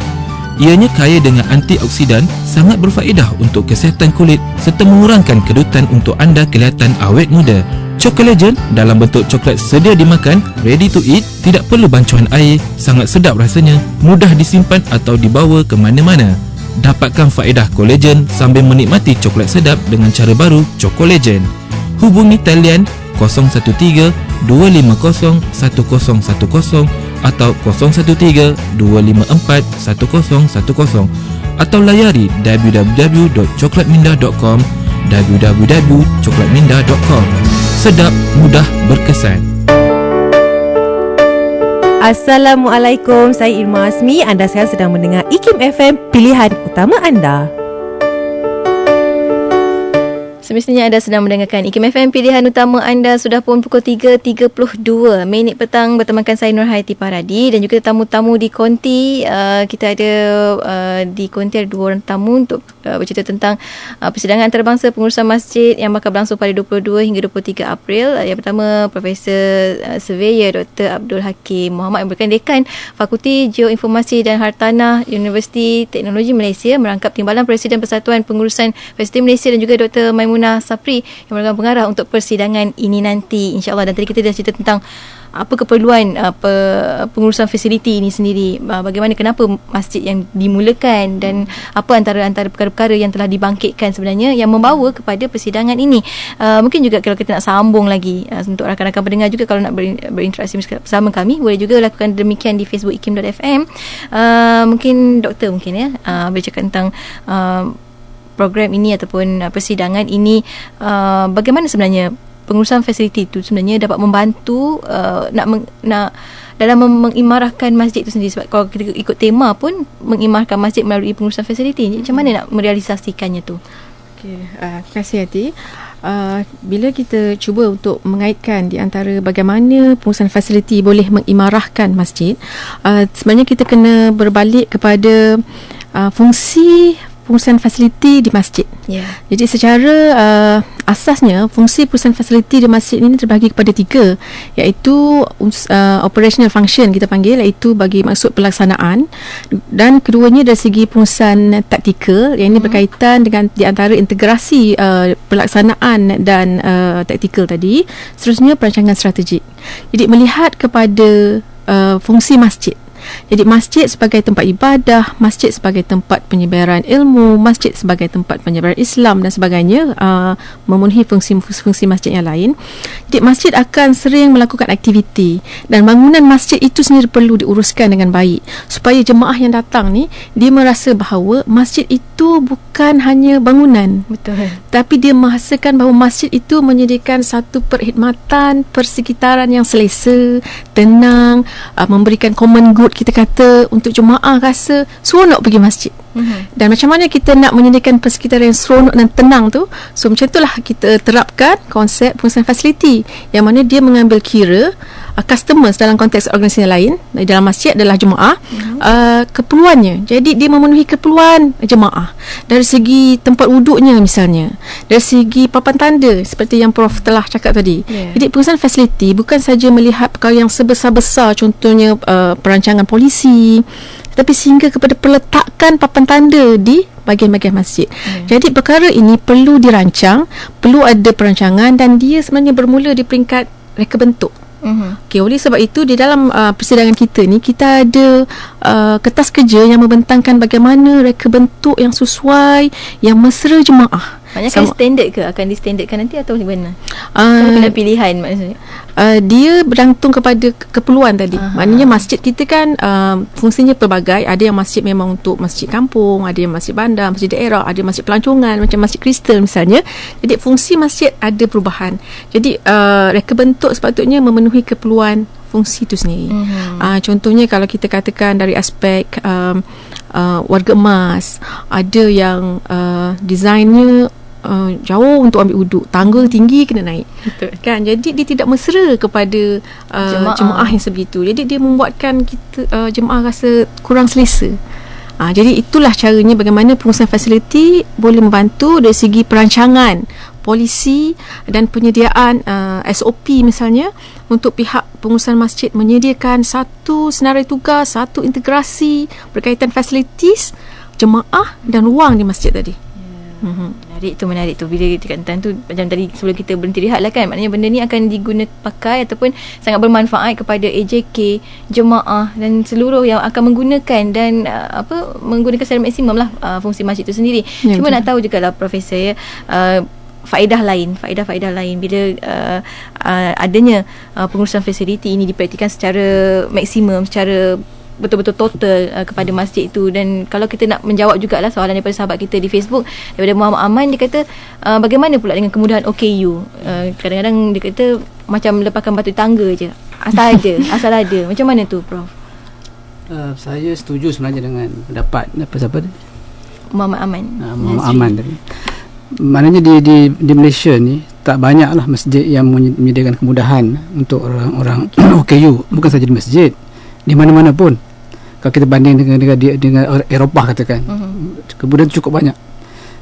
Ianya kaya dengan antioksidan, sangat berfaedah untuk kesihatan kulit serta mengurangkan kedutan untuk anda kelihatan awet muda. Chocolagen dalam bentuk coklat sedia dimakan, ready to eat, tidak perlu bancuan air, sangat sedap rasanya, mudah disimpan atau dibawa ke mana-mana. Dapatkan faedah collagen sambil menikmati coklat sedap dengan cara baru Chocolagen. Hubungi talian 013 250 1010 atau 013-254-1010 atau layari www.coklatminda.com www.coklatminda.com. Sedap, mudah, berkesan. Assalamualaikum, saya Irma Asmi. Anda sekarang sedang mendengar IKIM FM, pilihan utama anda. Semestinya anda sedang mendengarkan IKIM FM, pilihan utama anda. Sudah pun pukul 3.32 minit petang bertemankan saya Nurhayati Paradi dan juga tetamu-tamu di konti. Kita ada di konti ada 2 orang tamu untuk bercerita tentang persidangan antarabangsa pengurusan masjid yang bakal berlangsung pada 22 hingga 23 April. Yang pertama, Profesor Surveyor Dr. Abdul Hakim Muhammad yang merupakan Dekan Fakulti Geoinformasi dan Hartanah Universiti Teknologi Malaysia, merangkap Timbalan Presiden Persatuan Pengurusan Universiti Malaysia, dan juga Dr. Maimunah Sapri yang merupakan pengarah untuk persidangan ini nanti, insya-Allah. Dan tadi kita dah cerita tentang apa keperluan pengurusan fasiliti ini sendiri, bagaimana, kenapa masjid yang dimulakan dan apa antara perkara-perkara yang telah dibangkitkan sebenarnya yang membawa kepada persidangan ini. Mungkin juga kalau kita nak sambung lagi untuk rakan-rakan pendengar juga, kalau nak berinteraksi bersama kami, boleh juga lakukan demikian di Facebook ikim.fm. Mungkin doktor bercakap tentang program ini ataupun persidangan ini, bagaimana sebenarnya pengurusan fasiliti itu sebenarnya dapat membantu nak dalam mengimarahkan masjid itu sendiri. Sebab kalau kita ikut tema pun mengimarahkan masjid melalui pengurusan fasiliti, macam mana nak merealisasikannya tu? Okey, terima kasih Hati. Bila kita cuba untuk mengaitkan di antara bagaimana pengurusan fasiliti boleh mengimarahkan masjid, sebenarnya kita kena berbalik kepada fungsi pengurusan fasiliti di masjid. Jadi secara asasnya fungsi pengurusan fasiliti di masjid ini terbahagi kepada 3, iaitu operational function kita panggil, iaitu bagi maksud pelaksanaan, dan keduanya dari segi pengurusan taktikal, yang ini berkaitan dengan di antara integrasi pelaksanaan dan taktikal tadi. Seterusnya perancangan strategik. Jadi melihat kepada fungsi masjid. Jadi masjid sebagai tempat ibadah, masjid sebagai tempat penyebaran ilmu, masjid sebagai tempat penyebaran Islam dan sebagainya, memenuhi fungsi-fungsi masjid yang lain. Jadi masjid akan sering melakukan aktiviti dan bangunan masjid itu sendiri perlu diuruskan dengan baik supaya jemaah yang datang ni dia merasa bahawa masjid itu bukan hanya bangunan. Betul. Tapi dia merasakan bahawa masjid itu menyediakan satu perkhidmatan persekitaran yang selesa, tenang, memberikan common good, kita kata, untuk jemaah rasa seronok pergi masjid. Dan macam mana kita nak menyediakan persekitaran yang seronok dan tenang tu? So macam itulah kita terapkan konsep pengurusan fasiliti, yang mana dia mengambil kira customers dalam konteks organisasi lain. Dalam masjid adalah jemaah, keperluannya. Jadi dia memenuhi keperluan jemaah dari segi tempat wuduknya misalnya, dari segi papan tanda seperti yang Prof telah cakap tadi. Jadi pengurusan fasiliti bukan saja melihat perkara yang sebesar-besar, contohnya perancangan polisi, tapi sehingga kepada peletakan papan tanda di bahagian-bahagian masjid. Jadi perkara ini perlu dirancang, perlu ada perancangan, dan dia sebenarnya bermula di peringkat reka bentuk. Okay, oleh sebab itu di dalam persidangan kita ni, kita ada kertas kerja yang membentangkan bagaimana reka bentuk yang sesuai, yang mesra jemaah. Maknanya standard ke? Akan distandardkan nanti atau bagaimana? Kan kena pilihan maksudnya. Dia bergantung kepada keperluan tadi. Maknanya masjid kita kan fungsinya pelbagai. Ada yang masjid memang untuk masjid kampung, ada yang masjid bandar, masjid daerah, ada masjid pelancongan, macam masjid Kristen misalnya. Jadi fungsi masjid ada perubahan. Jadi reka bentuk sepatutnya memenuhi keperluan fungsi itu sendiri. Contohnya kalau kita katakan dari aspek warga emas, ada yang desainnya jauh untuk ambil uduk, tangga tinggi kena naik. Betul. Kan, jadi dia tidak mesra kepada jemaah yang sebegitu. Jadi dia membuatkan kita jemaah rasa kurang selesa. Jadi itulah caranya bagaimana pengurusan fasiliti boleh membantu dari segi perancangan polisi dan penyediaan SOP misalnya, untuk pihak pengurusan masjid menyediakan satu senarai tugas, satu integrasi berkaitan fasilitis jemaah dan ruang di masjid tadi. Menarik tu bila dikatakan tu, macam tadi sebelum kita berhenti rehat lah kan, maknanya benda ni akan pakai ataupun sangat bermanfaat kepada AJK, jemaah dan seluruh yang akan menggunakan dan menggunakan secara maksimum lah fungsi masjid itu sendiri. Cuma betul. Nak tahu juga lah Profesor ya, faedah lain bila adanya pengurusan fasiliti ini dipraktikan secara maksimum, secara betul-betul total kepada masjid itu. Dan kalau kita nak menjawab jugalah soalan daripada sahabat kita di Facebook, daripada Muhammad Aman, dia kata bagaimana pula dengan kemudahan OKU? Kadang-kadang dia kata macam lepaskan batu tangga je, asal ada. Macam mana tu, Prof? Saya setuju sebenarnya dengan pendapat siapa tadi? Muhammad Aman. Muhammad Aman tadi. Maknanya di Malaysia ni tak banyaklah masjid yang menyediakan kemudahan untuk orang-orang OKU. Bukan saja di masjid, di mana-mana pun. Kalau kita banding dengan Eropah katakan, kemudahan cukup banyak.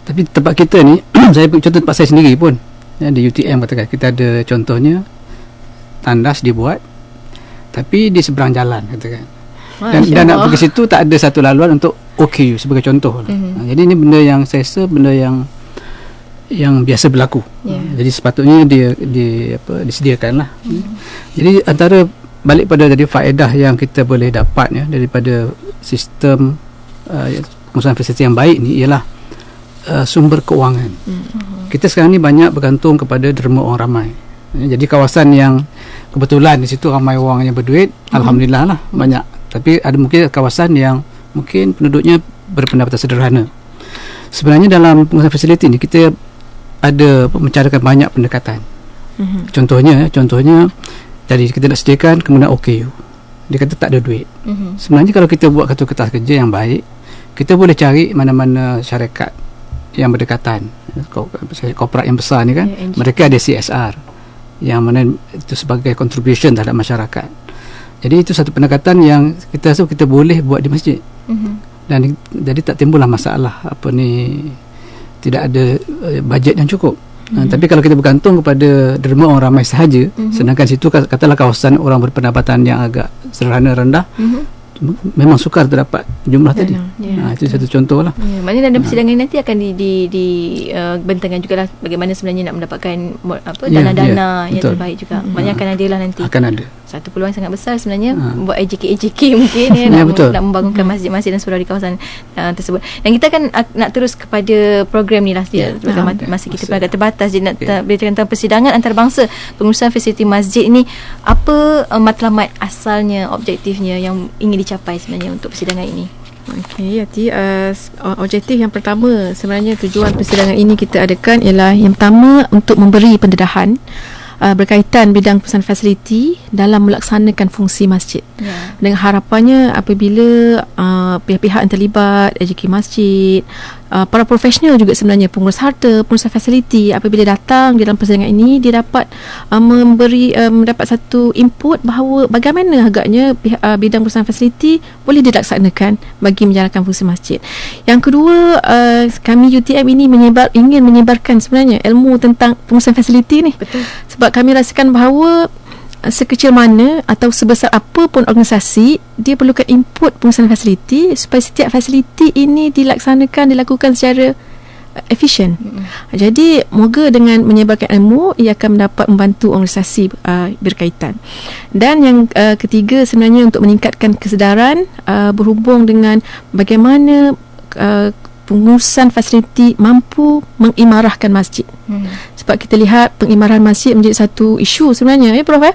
Tapi tempat kita ni saya contoh tempat saya sendiri pun, di UTM katakan, kita ada contohnya tandas dibuat tapi di seberang jalan katakan. Dan nak pergi situ tak ada satu laluan untuk OKU sebagai contoh. Jadi ini benda yang saya rasa benda yang biasa berlaku. Jadi sepatutnya disediakan lah. Jadi antara balik pada tadi faedah yang kita boleh dapat daripada sistem pengurusan fasiliti yang baik ni ialah sumber keuangan. Kita sekarang ni banyak bergantung kepada derma orang ramai. Jadi kawasan yang kebetulan di situ ramai orang yang berduit, alhamdulillah lah banyak. Tapi ada mungkin kawasan yang mungkin penduduknya berpendapatan sederhana. Sebenarnya dalam pengurusan fasiliti ni kita ada mencarakan banyak pendekatan. Contohnya tadi kita nak sediakan kemudian OKU, dia kata tak ada duit. Sebenarnya kalau kita buat satu kertas kerja yang baik, kita boleh cari mana-mana syarikat yang berdekatan, korporat yang besar ni kan, mereka ada CSR yang mana itu sebagai contribution terhadap masyarakat. Jadi itu satu pendekatan yang kita rasa kita boleh buat di masjid. Dan jadi tak timbullah masalah tidak ada bajet yang cukup. Tapi kalau kita bergantung kepada derma orang ramai sahaja, sedangkan situ katalah kawasan orang berpendapatan yang agak sederhana rendah, memang sukar terdapat jumlah tadi. Itu satu contoh lah. Maknanya dalam persidangan nanti akan dibentangkan juga lah bagaimana sebenarnya nak mendapatkan dana-dana yang terbaik juga. Maknanya akan ada lah nanti. Akan ada. Satu peluang sangat besar sebenarnya buat AJK mungkin nak membangunkan masjid-masjid dan surau di kawasan tersebut. Dan kita kan nak terus kepada program ni lah, masa kita agak terbatas. Jadi nak beritahu tentang persidangan antarabangsa pengurusan fasiliti masjid ni, apa matlamat asalnya, objektifnya yang ingin dicapai sebenarnya untuk persidangan ini? Okey, Yati, objektif yang pertama sebenarnya tujuan persidangan ini kita adakan ialah yang pertama untuk memberi pendedahan berkaitan bidang pengurusan fasiliti dalam melaksanakan fungsi masjid. Dengan harapannya apabila pihak-pihak yang terlibat, AJK masjid, para profesional juga sebenarnya, pengurus harta, pengurusan fasiliti, apabila datang di dalam persidangan ini, dia dapat mendapat satu input bahawa bagaimana agaknya bidang pengurusan fasiliti boleh dilaksanakan bagi menjalankan fungsi masjid. Yang kedua, kami UTM ini ingin menyebarkan sebenarnya ilmu tentang pengurusan fasiliti ni. Betul. Sebab kami rasakan bahawa sekecil mana atau sebesar apa pun organisasi, dia perlukan input pengurusan fasiliti supaya setiap fasiliti ini dilakukan secara efisien. Jadi moga dengan menyebarkan ilmu, ia akan dapat membantu organisasi berkaitan. Dan yang ketiga sebenarnya untuk meningkatkan kesedaran berhubung dengan bagaimana pengurusan fasiliti mampu mengimarahkan masjid. Sebab kita lihat pengimarahan masjid menjadi satu isu sebenarnya, Prof.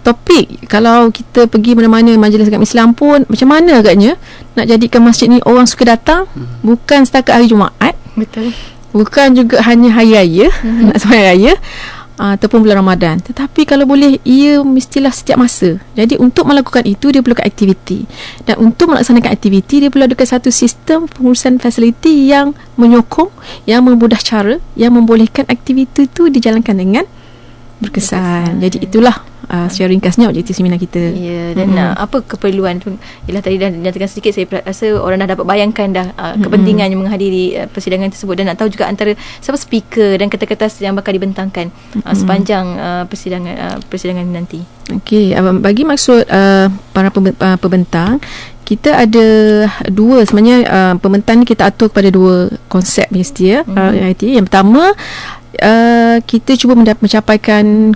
Topik kalau kita pergi mana-mana majlis agama Islam pun, macam mana agaknya nak jadikan masjid ni orang suka datang, bukan setakat hari Jumaat. Betul. Bukan juga hanya hari raya, nak sembahyang raya. ataupun bulan Ramadan. Tetapi kalau boleh, ia mestilah setiap masa. Jadi untuk melakukan itu, dia perlukan aktiviti. Dan untuk melaksanakan aktiviti, dia perlu ada satu sistem pengurusan fasiliti yang menyokong, yang memudah cara, yang membolehkan aktiviti itu dijalankan dengan berkesan. Jadi itulah secara ringkasnya objektif seminar kita. Ya, dan apa keperluan tu? Ialah tadi dah nyatakan sedikit, saya rasa orang dah dapat bayangkan dah kepentingannya menghadiri persidangan tersebut, dan nak tahu juga antara siapa speaker dan kertas-kertas yang bakal dibentangkan sepanjang persidangan nanti. Okey, bagi maksud para pembentang, kita ada dua sebenarnya. Pembentang ni kita atur kepada dua konsep mesti Yang pertama, kita cuba mencapaikan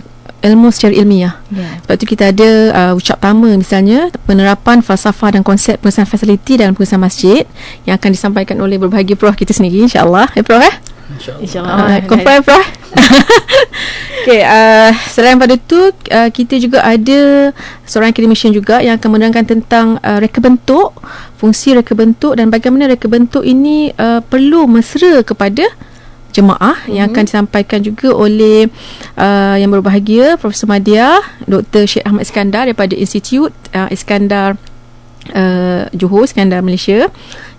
ilmu secara ilmiah. Sebab tu kita ada ucap pertama, misalnya penerapan falsafah dan konsep pengurusan fasiliti dalam pengurusan masjid, yang akan disampaikan oleh berbahagia Prof kita sendiri, insya-Allah. Prof InsyaAllah. Confirm Prof. Okay, selain pada tu, kita juga ada seorang academician juga yang akan menerangkan tentang reka bentuk, fungsi reka bentuk, dan bagaimana reka bentuk ini perlu mesra kepada jemaah, yang akan disampaikan juga oleh yang berbahagia Profesor Madya Dr. Sheikh Ahmad Iskandar daripada Institut Iskandar Johor, Iskandar Malaysia.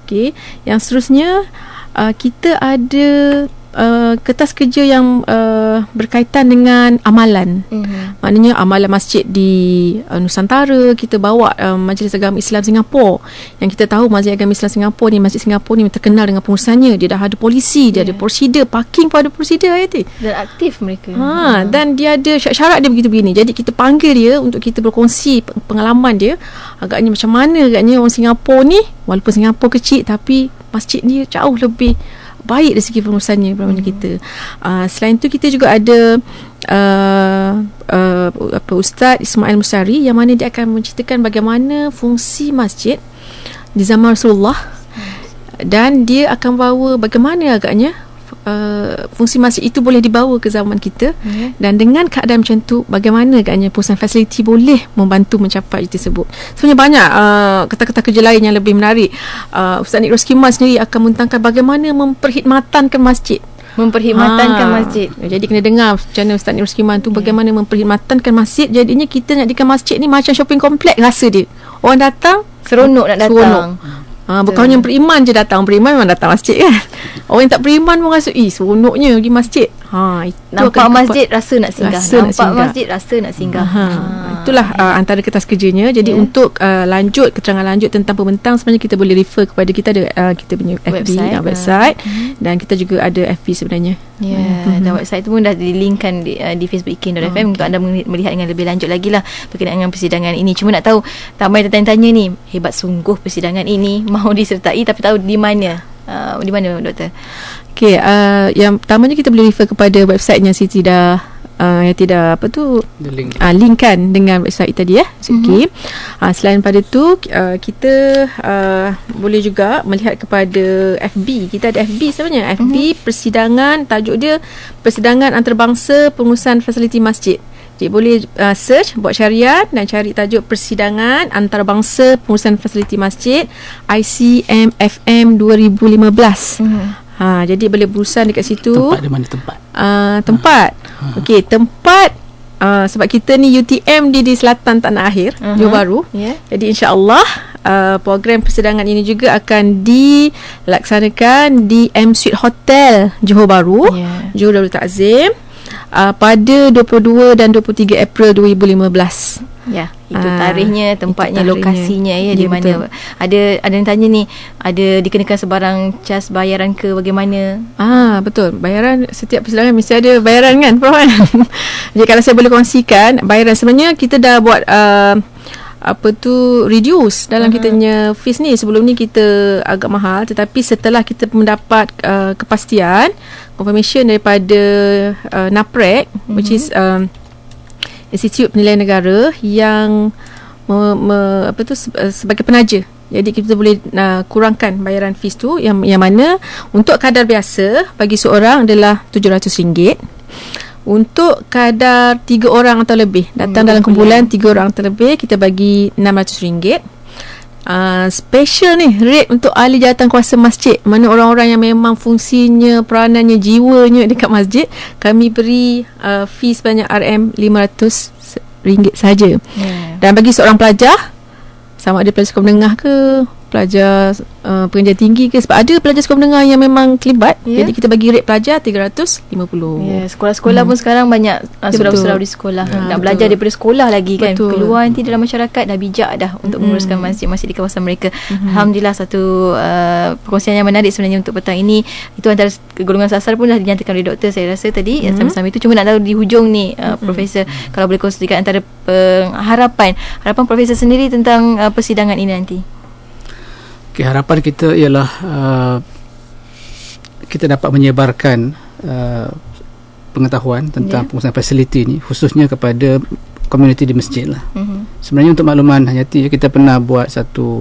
Okey, yang seterusnya kita ada kertas kerja yang berkaitan dengan amalan. Maknanya amalan masjid di Nusantara. Kita bawa Majlis Agama Islam Singapura, yang kita tahu Majlis Agama Islam Singapura ni, Masjid Singapura ni terkenal dengan pengurusannya. Dia dah ada polisi, dia ada prosedur, parking pun ada prosedur dan aktif mereka. Dan dia ada syarat dia begini. Jadi kita panggil dia untuk kita berkongsi pengalaman dia. Agaknya macam mana agaknya orang Singapura ni, walaupun Singapura kecil, tapi masjid ni jauh lebih baik dari segi pengurusannya daripada kita. Selain tu kita juga ada Ustaz Ismail Musari, yang mana dia akan menceritakan bagaimana fungsi masjid di zaman Rasulullah, dan dia akan bawa bagaimana agaknya fungsi masjid itu boleh dibawa ke zaman kita, dan dengan keadaan macam tu bagaimana agaknya perusahaan fasiliti boleh membantu mencapai itu tersebut. Sebenarnya banyak kata-kata kerja lain yang lebih menarik. Ustaz Nik Roskiman sendiri akan mentangkan bagaimana memperkhidmatankan masjid. Masjid. Jadi kena dengar macam mana Ustaz Nik Roskiman tu bagaimana memperkhidmatankan masjid. Jadinya kita nak jadikan masjid ni macam shopping kompleks rasa dia. Orang datang seronok nak datang. Bukan yang beriman je datang. Beriman memang datang masjid kan. Orang yang tak beriman pun rasa seronoknya pergi masjid. Nampak masjid rasa nak singgah. Masjid rasa nak singgah. Itulah antara kertas kerjanya. Jadi untuk keterangan lanjut tentang pembentang, sebenarnya kita boleh refer kepada kita ada kita punya FB website, dan kita juga ada FB sebenarnya. Dan website tu pun dah dilinkkan di Facebook ikin.fm untuk anda melihat dengan lebih lanjut lagi lah berkenaan dengan persidangan ini. Cuma nak tahu, ramai tertanya-tanya ni, hebat sungguh persidangan ini, mahu disertai tapi tahu di mana doktor? Okey, yang pertamanya kita boleh refer kepada websitenya Siti dah yang tidak linkkan dengan website tadi Okey. Selain pada tu kita boleh juga melihat kepada FB. Kita ada FB sebenarnya. FB persidangan, tajuk dia Persidangan Antarabangsa Pengurusan Fasiliti Masjid. Jadi boleh search, buat syariat dan cari tajuk Persidangan Antarabangsa Pengurusan Fasiliti Masjid ICMFM 2015. Jadi boleh berurusan dekat situ. Tempat di mana tempat? Tempat. Okey, tempat sebab kita ni UTM di selatan Tanah Akhir, Johor Bahru. Jadi insya-Allah program persidangan ini juga akan dilaksanakan di M Suite Hotel Johor Bahru, Johor Darul Ta'zim, pada 22 dan 23 April 2015. Itu tarikhnya, tempatnya, lokasinya di mana. Ada yang tanya ni, ada dikenakan sebarang cas bayaran ke bagaimana? Betul. Bayaran setiap persidangan mesti ada bayaran kan, Prof? Jadi kalau saya boleh kongsikan, bayaran sebenarnya kita dah buat reduce dalam kita punya fees ni. Sebelum ni kita agak mahal, tetapi setelah kita mendapat kepastian confirmation daripada NAPREC, which is Institut Penilaian Negara, yang sebagai penaja. Jadi kita boleh kurangkan bayaran fees tu, yang mana untuk kadar biasa bagi seorang adalah RM700. Untuk kadar 3 orang atau lebih datang dalam kumpulan 3 orang atau lebih, kita bagi RM600. Special ni rate untuk ahli jawatan kuasa masjid, mana orang-orang yang memang fungsinya, peranannya, jiwanya dekat masjid, kami beri fee sebanyak RM500 saja. Dan bagi seorang pelajar, sama ada pelajar sekolah menengah ke pelajar pengajian tinggi ke, sebab ada pelajar sekolah menengah yang memang terlibat, jadi kita bagi rate pelajar RM350. Sekolah-sekolah pun sekarang banyak surau-surau di sekolah nak belajar daripada sekolah lagi kan, keluar nanti dalam masyarakat dah bijak dah untuk menguruskan masjid-masjid di kawasan mereka. Alhamdulillah, satu perkongsian yang menarik sebenarnya untuk petang ini. Itu antara golongan sasar pun dah dinyatakan oleh doktor saya rasa tadi. Sama-sama itu cuma nak tahu di hujung ni Profesor, kalau boleh kongsikan antara harapan Profesor sendiri tentang persidangan ini nanti. Harapan kita ialah kita dapat menyebarkan pengetahuan tentang pengurusan fasiliti ini, khususnya kepada komuniti di masjid lah. Sebenarnya untuk makluman Hayati, kita pernah buat satu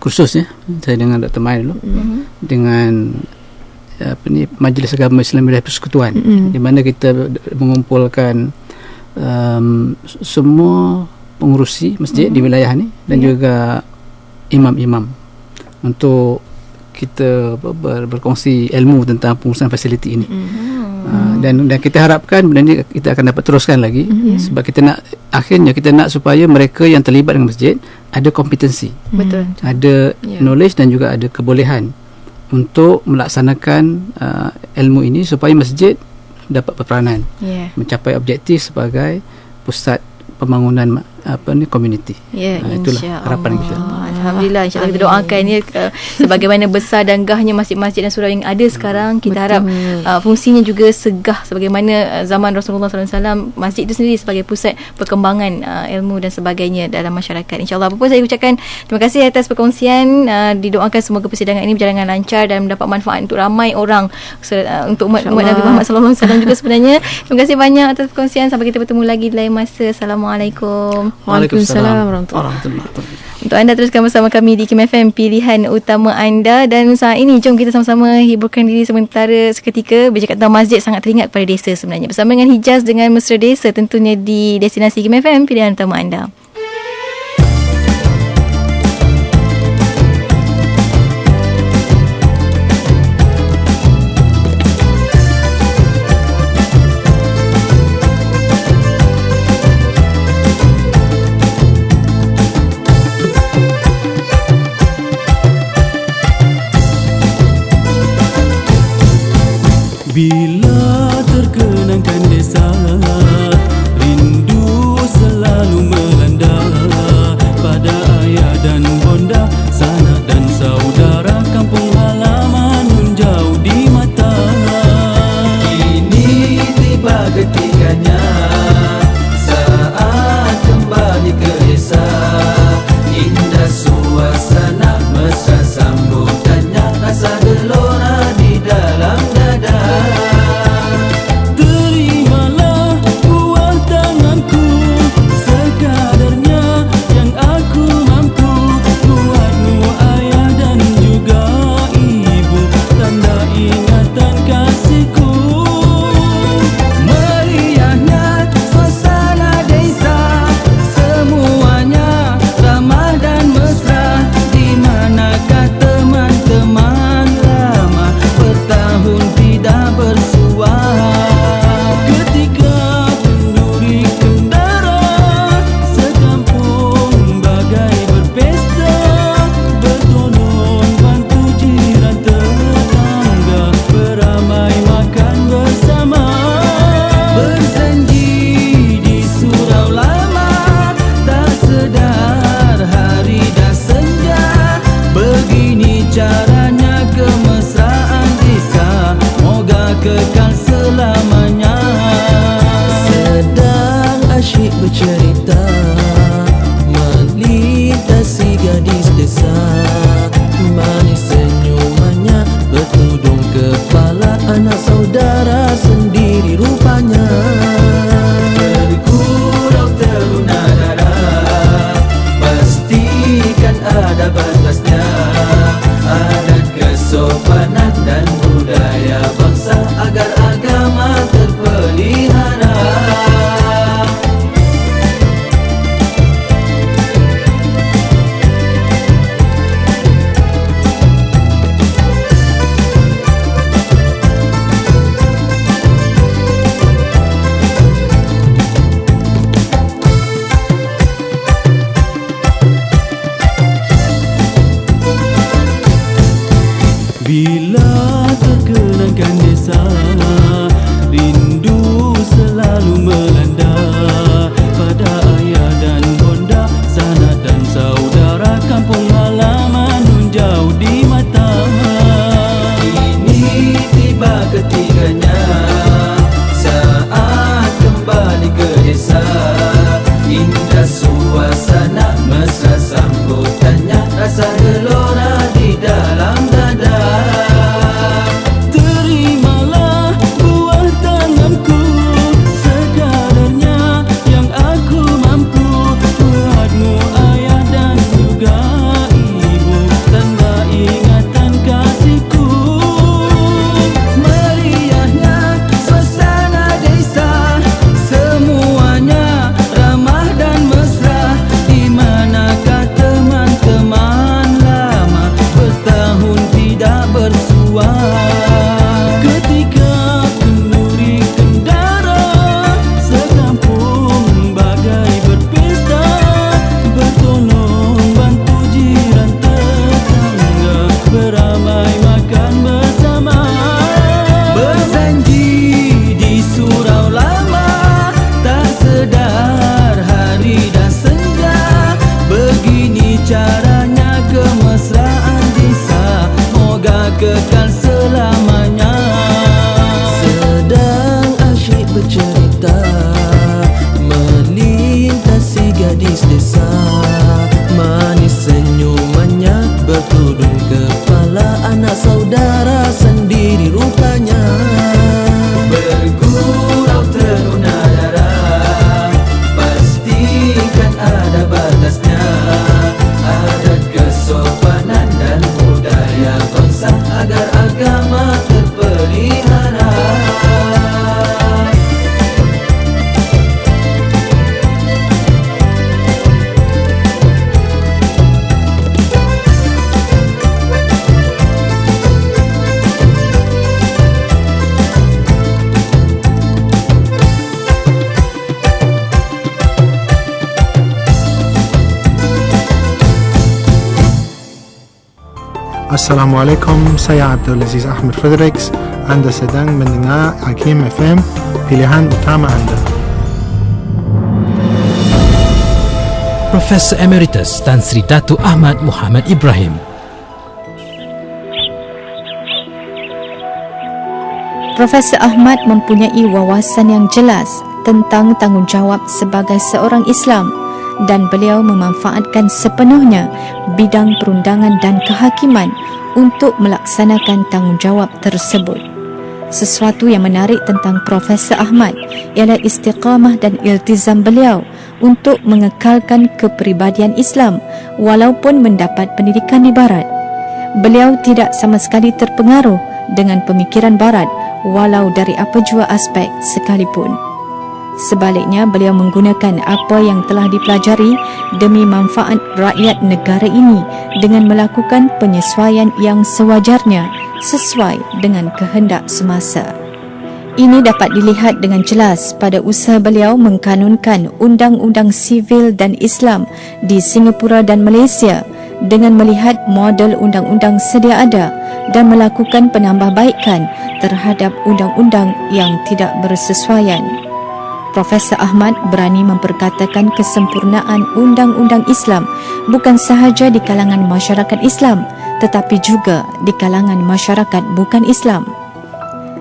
kursus saya dengan Dr. Mai dulu, dengan Majlis Agama Islam Wilayah Persekutuan, di mana kita mengumpulkan semua pengurusi masjid di wilayah ni dan juga imam-imam untuk kita berkongsi ilmu tentang pengurusan fasiliti ini. Dan kita harapkan benda ni kita akan dapat teruskan lagi, sebab kita nak, akhirnya kita nak supaya mereka yang terlibat dengan masjid ada kompetensi, ada knowledge dan juga ada kebolehan untuk melaksanakan ilmu ini supaya masjid dapat berperanan mencapai objektif sebagai pusat pembangunan komuniti. Itulah harapan kita. Alhamdulillah, insya-Allah kita doakan sebagaimana besar dan gahnya masjid-masjid dan surau yang ada sekarang, kita harap fungsinya juga segah sebagaimana zaman Rasulullah SAW, masjid itu sendiri sebagai pusat perkembangan ilmu dan sebagainya dalam masyarakat. InsyaAllah. Apa pun saya ucapkan terima kasih atas perkongsian. Didoakan semoga persidangan ini berjalan dengan lancar dan mendapat manfaat untuk ramai orang, untuk umat Nabi Muhammad SAW juga sebenarnya. Terima kasih banyak atas perkongsian. Sampai kita bertemu lagi di lain masa. Assalamualaikum. Waalaikumsalam warahmatullahi wabarakatuh. Untuk anda teruskan bersama kami di IKIM FM, pilihan utama anda. Dan saat ini jom kita sama-sama hiburkan diri sementara seketika. Bercakap tentang masjid sangat teringat pada desa sebenarnya, bersama dengan Hijaz dengan Mesra Desa, tentunya di destinasi IKIM FM, pilihan utama anda. Bila terkenangkan desa, rindu selalu melanda pada ayah dan bonda, sanak dan saudara, kampung halaman nun jauh di mata. Kini tiba ketikanya saat kembali ke desa, indah suasana, mesra sambutannya, rasa gelora di dalam dada. Bila terkenangkan desa, rindu selalu melanda pada ayah dan bonda, sanak dan saudara, kampung halaman nun jauh di mata. Ini tiba ketiganya saat kembali ke desa. Indah suasana, mesra sambutannya, rasa gelora di dalam dada. Terimalah buah tanganku, sekadarnya yang aku mampu. Buatmu ayah dan juga ibu, tanpa ingatan kasihku. Meriahnya suasana desa, semuanya ramah dan mesra. Di manakah teman-teman lama bertahun tidak bersua? Ketika kenduri kendara, sekampung bagai berpesta, bertolong bantu jiran tetangga, beramai makan bersama. Berjanji di surau lama, tak sedar hari dan senja. Begini caranya kemesraan desa, moga kekal selamanya. Sedang asyik bercerita, melintasi gadis desa. Manis senyumannya, bertudung kepala, anak saudara sendiri rupanya. Bergurau teruna darah, pastikan ada batasnya. Adat kesopanan dan budaya bangsa, agar agama terpelihara. Assalamualaikum, saya Abdul Aziz Ahmed Fredericks. Anda sedang mendengar IKIM FM, pilihan utama anda. Profesor Emeritus Tan Sri Datuk Ahmad Muhammad Ibrahim. Profesor Ahmad mempunyai wawasan yang jelas tentang tanggungjawab sebagai seorang Islam dan beliau memanfaatkan sepenuhnya bidang perundangan dan kehakiman untuk melaksanakan tanggungjawab tersebut. Sesuatu yang menarik tentang Profesor Ahmad ialah istiqamah dan iltizam beliau untuk mengekalkan kepribadian Islam walaupun mendapat pendidikan di Barat. Beliau tidak sama sekali terpengaruh dengan pemikiran Barat walau dari apa jua aspek sekalipun. Sebaliknya, beliau menggunakan apa yang telah dipelajari demi manfaat rakyat negara ini dengan melakukan penyesuaian yang sewajarnya sesuai dengan kehendak semasa. Ini dapat dilihat dengan jelas pada usaha beliau mengkanunkan undang-undang sivil dan Islam di Singapura dan Malaysia dengan melihat model undang-undang sedia ada dan melakukan penambahbaikan terhadap undang-undang yang tidak bersesuaian. Profesor Ahmad berani memperkatakan kesempurnaan undang-undang Islam bukan sahaja di kalangan masyarakat Islam tetapi juga di kalangan masyarakat bukan Islam.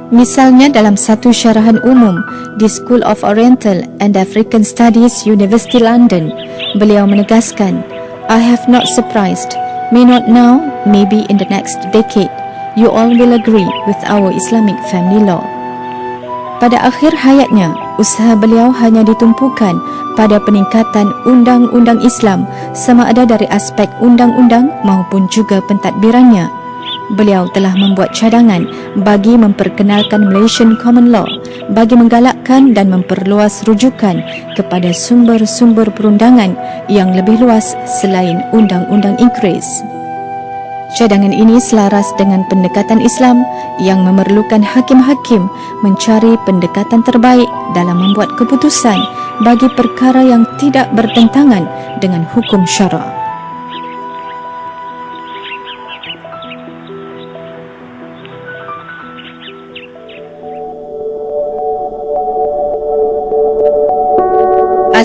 Misalnya dalam satu syarahan umum di School of Oriental and African Studies, University London, beliau menegaskan, "I have not surprised, may not now, maybe in the next decade, you all will agree with our Islamic family law." Pada akhir hayatnya, usaha beliau hanya ditumpukan pada peningkatan undang-undang Islam sama ada dari aspek undang-undang maupun juga pentadbirannya. Beliau telah membuat cadangan bagi memperkenalkan Malaysian Common Law, bagi menggalakkan dan memperluas rujukan kepada sumber-sumber perundangan yang lebih luas selain undang-undang Inggeris. Cadangan ini selaras dengan pendekatan Islam yang memerlukan hakim-hakim mencari pendekatan terbaik dalam membuat keputusan bagi perkara yang tidak bertentangan dengan hukum syara'.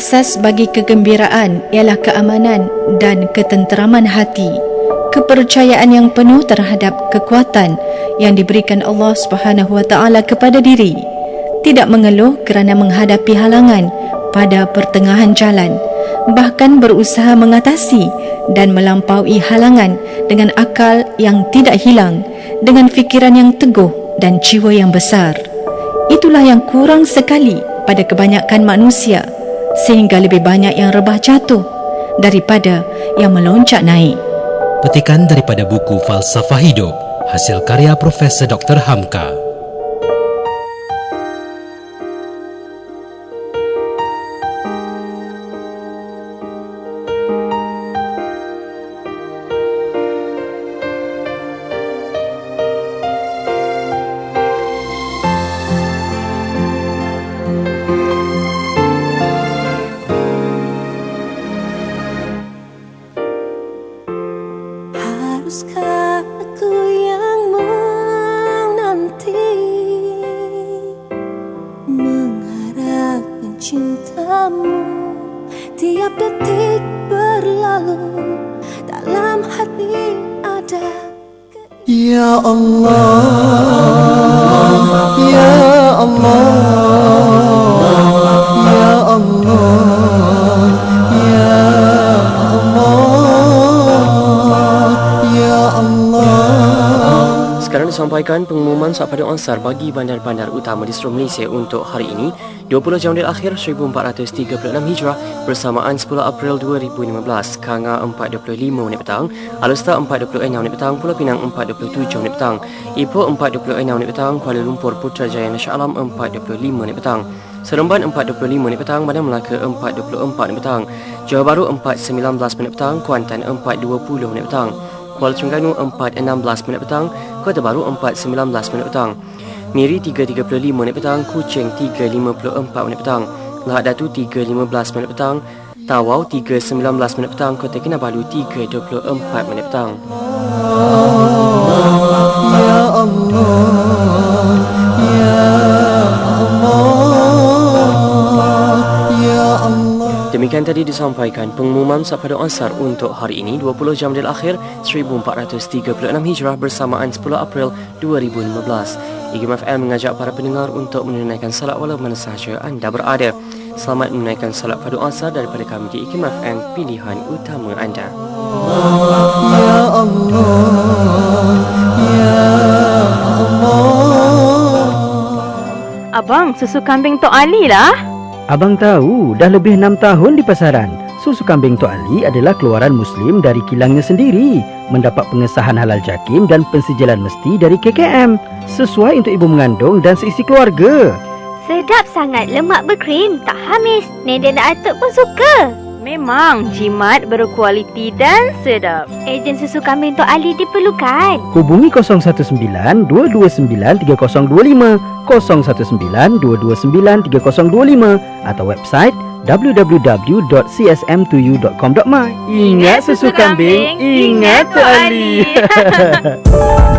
asas bagi kegembiraan ialah keamanan dan ketenteraman hati, kepercayaan yang penuh terhadap kekuatan yang diberikan Allah Subhanahu Wa Taala kepada diri, tidak mengeluh kerana menghadapi halangan pada pertengahan jalan, bahkan berusaha mengatasi dan melampaui halangan dengan akal yang tidak hilang, dengan fikiran yang teguh dan jiwa yang besar. Itulah yang kurang sekali pada kebanyakan manusia, sehingga lebih banyak yang rebah jatuh daripada yang melonjak naik. Petikan daripada buku Falsafah Hidup, hasil karya Profesor Dr. Hamka. Haruskah aku yang menanti, mengharapkan cintamu, tiap detik berlalu, dalam hati ada Ya Allah, Ya Allah, Ya Allah, Ya Sekarang disampaikan pengumuman pada ansar bagi bandar-bandar utama di seluruh Malaysia untuk hari ini 20 Januari akhir 1436 Hijrah bersamaan 10 April 2015, Kanga 4.25 menit petang, Alustar 4.26 menit petang, Pulau Pinang 4.27 menit petang, Ipoh 4.26 menit petang, Kuala Lumpur Putrajaya dan Shah Alam 4.25 menit petang, Seremban 4.25 menit petang, Bandar Melaka 4.24 menit petang, Johor Bahru 4.19 menit petang, Kuantan 4.20 menit petang, Kuala Terengganu 4.16 minit petang, Kota Baru 4.19 minit petang, Miri 3.35 minit petang, Kuching 3.54 minit petang, Lahad Datu 3.15 minit petang, Tawau 3.19 minit petang, Kota Kinabalu 3.24 minit petang. Ya Allah, Ya Allah, Ya Allah. Demikian tadi disampaikan pengumuman pada ansar untuk hari ini 20 Jamadil Akhir 1436 Hijrah bersamaan 10 April 2015. IKIM FM mengajak para pendengar untuk menunaikan salat walau mana sahaja anda berada. Selamat menunaikan salat pada ansar daripada kami di IKIM FM, pilihan utama anda. Ya Allah, Ya Allah. Abang, susu kambing Tok Ali lah. Abang tahu, dah lebih 6 tahun di pasaran. Susu kambing Tok Ali adalah keluaran Muslim dari kilangnya sendiri. Mendapat pengesahan halal JAKIM dan pensijilan mesti dari KKM. Sesuai untuk ibu mengandung dan seisi keluarga. sedap sangat, lemak berkrim, tak hamis. Nenek dan atuk pun suka. Memang jimat berkualiti dan sedap. Ejen susu kambing Tok Ali diperlukan. Hubungi 019-229-3025, 019-229-3025 atau website www.csm2u.com.my. Ingat susu kambing, ingat Tok Ali.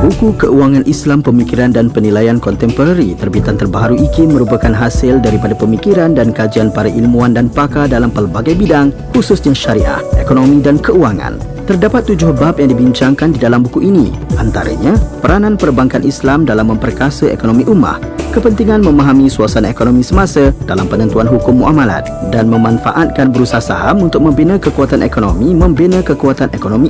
Buku Keuangan Islam Pemikiran dan Penilaian Kontemporari terbitan terbaru IKIM merupakan hasil daripada pemikiran dan kajian para ilmuwan dan pakar dalam pelbagai bidang, khususnya syariah, ekonomi dan keuangan. Terdapat 7 bab yang dibincangkan di dalam buku ini, antaranya peranan perbankan Islam dalam memperkasa ekonomi ummah, kepentingan memahami suasana ekonomi semasa dalam penentuan hukum muamalat, dan memanfaatkan bursa saham untuk membina kekuatan ekonomi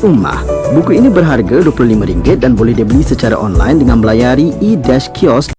ummah. Buku ini berharga RM25 dan boleh dibeli secara online dengan melayari e-kiosk